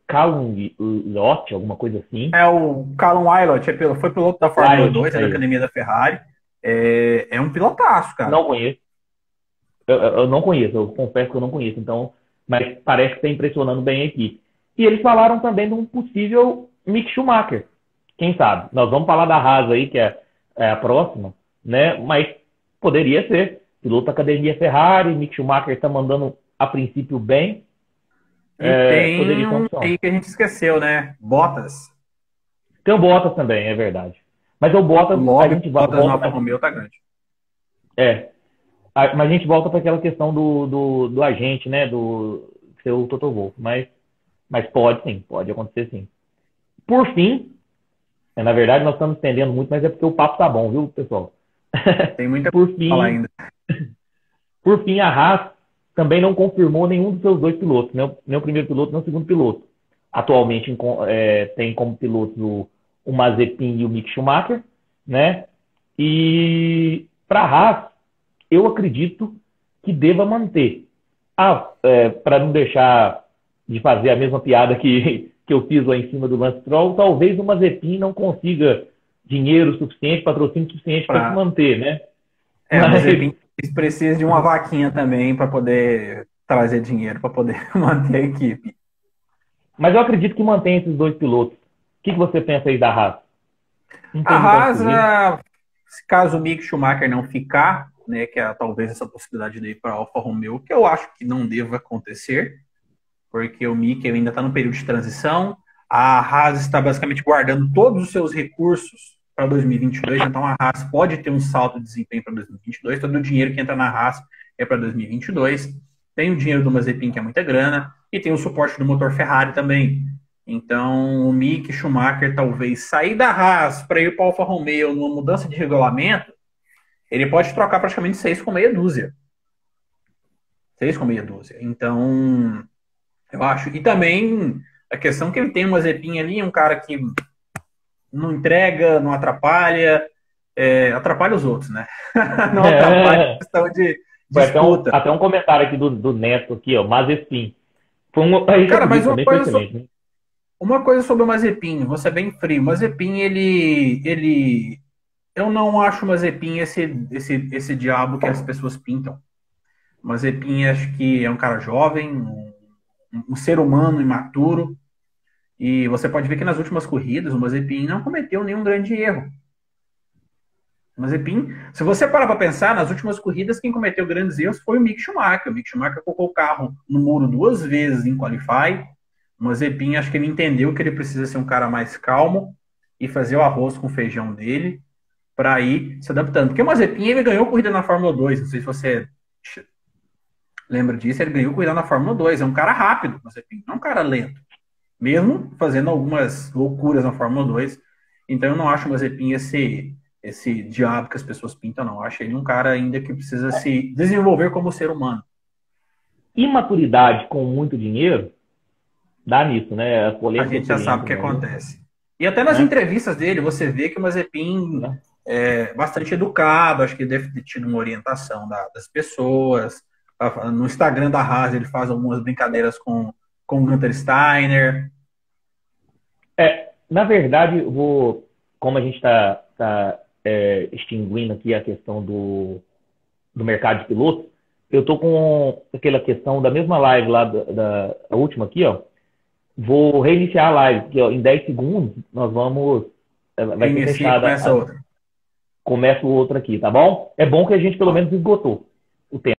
Speaker 2: Callum Ilott, alguma coisa assim.
Speaker 1: O Callum Ilott, foi piloto da Fórmula 2, da academia da Ferrari. É um pilotaço, cara.
Speaker 2: Não conheço. Eu não conheço, eu confesso que eu não conheço. Então, mas parece que está impressionando bem a equipe. E eles falaram também de um possível Mick Schumacher. Quem sabe? Nós vamos falar da Haas aí, que é a próxima, né? Mas poderia ser. Piloto da academia Ferrari, Mick Schumacher está mandando a princípio bem.
Speaker 1: Tem um aí que a gente esqueceu, né? Bottas.
Speaker 2: Tem o Bottas também, é verdade. Mas o Bottas, a gente vai...
Speaker 1: Bottas no Alfa Romeo tá grande.
Speaker 2: Mas a gente volta para aquela questão do agente, né? Do seu Toto Wolff. Mas pode sim, pode acontecer sim. Por fim, na verdade nós estamos estendendo muito, mas é porque o papo tá bom, viu, pessoal?
Speaker 1: Tem muita
Speaker 2: Por
Speaker 1: coisa pra falar
Speaker 2: fim,
Speaker 1: ainda.
Speaker 2: por fim, a Haas também não confirmou nenhum dos seus dois pilotos, nem o primeiro piloto, nem o segundo piloto. Atualmente tem como pilotos o Mazepin e o Mick Schumacher, né? E para a Haas, eu acredito que deva manter. Para não deixar de fazer a mesma piada que eu fiz lá em cima do Lance Stroll, talvez o Mazepin não consiga dinheiro suficiente, patrocínio suficiente para se
Speaker 1: Pra...
Speaker 2: manter, né?
Speaker 1: O
Speaker 2: Mas,
Speaker 1: Mazepin precisa de uma vaquinha também para poder trazer dinheiro, para poder manter a equipe.
Speaker 2: mas eu acredito que mantém esses dois pilotos. O que você pensa aí da Haas? Não
Speaker 1: A
Speaker 2: tem muito onde
Speaker 1: Haas,
Speaker 2: fugir.
Speaker 1: se caso o Mick Schumacher não ficar, né, que é talvez essa possibilidade de ir para a Alfa Romeo, que eu acho que não deva acontecer, porque o Mick ainda está no período de transição. A Haas está basicamente guardando todos os seus recursos para 2022, então a Haas pode ter um salto de desempenho para 2022. Todo o dinheiro que entra na Haas é para 2022. Tem o dinheiro do Mazepin, que é muita grana, e tem o suporte do motor Ferrari também. Então, o Mick Schumacher talvez sair da Haas para ir para a Alfa Romeo numa mudança de regulamento, ele pode trocar praticamente 6 com meia dúzia. 6 com meia dúzia. Então, eu acho. E também a questão que ele tem uma Zepinha ali, um cara que não entrega, não atrapalha, atrapalha os outros, né? Não atrapalha a questão de
Speaker 2: Foi
Speaker 1: disputa.
Speaker 2: até um comentário aqui do Neto, aqui, ó, Mazepin. Aí você
Speaker 1: Cara, mas
Speaker 2: acredita também, foi excelente, né?
Speaker 1: uma coisa sobre o Mazepin, vou ser bem frio. O Mazepin, eu não acho o Mazepin esse diabo que as pessoas pintam. O Mazepin, acho que é um cara jovem, um ser humano imaturo. E você pode ver que nas últimas corridas o Mazepin não cometeu nenhum grande erro. O Mazepin, se você parar para pensar, nas últimas corridas quem cometeu grandes erros foi o Mick Schumacher. O Mick Schumacher colocou o carro no muro 2 vezes em Qualify. O Mazepin, acho que ele entendeu que ele precisa ser um cara mais calmo e fazer o arroz com feijão dele para ir se adaptando. Porque o Mazepin, ele ganhou corrida na Fórmula 2, não sei se você lembra disso, ele ganhou corrida na Fórmula 2. É um cara rápido, o Mazepin, não é um cara lento. Mesmo fazendo algumas loucuras na Fórmula 2. Então eu não acho o Mazepin esse diabo que as pessoas pintam, não. Eu acho ele um cara ainda que precisa se desenvolver como ser humano.
Speaker 2: Imaturidade com muito dinheiro, dá nisso, né? As
Speaker 1: A
Speaker 2: polêmicas
Speaker 1: gente
Speaker 2: que
Speaker 1: já
Speaker 2: ele
Speaker 1: sabe o
Speaker 2: entra,
Speaker 1: que
Speaker 2: né?
Speaker 1: acontece. E até nas entrevistas dele, você vê que o Mazepin
Speaker 2: Né?
Speaker 1: é bastante educado, acho que ele deve ter tido uma orientação das pessoas. No Instagram da Haas, ele faz algumas brincadeiras com o Gunther Steiner.
Speaker 2: Na verdade, como a gente está extinguindo aqui a questão do mercado de pilotos, eu estou com aquela questão da mesma live lá, a última aqui, ó. Vou reiniciar a live, que ó, em 10 segundos nós vamos. Vai ser
Speaker 1: Inicia e
Speaker 2: fechada.
Speaker 1: começa outra.
Speaker 2: Começa o outro aqui, tá bom? É bom que a gente pelo menos esgotou o tempo.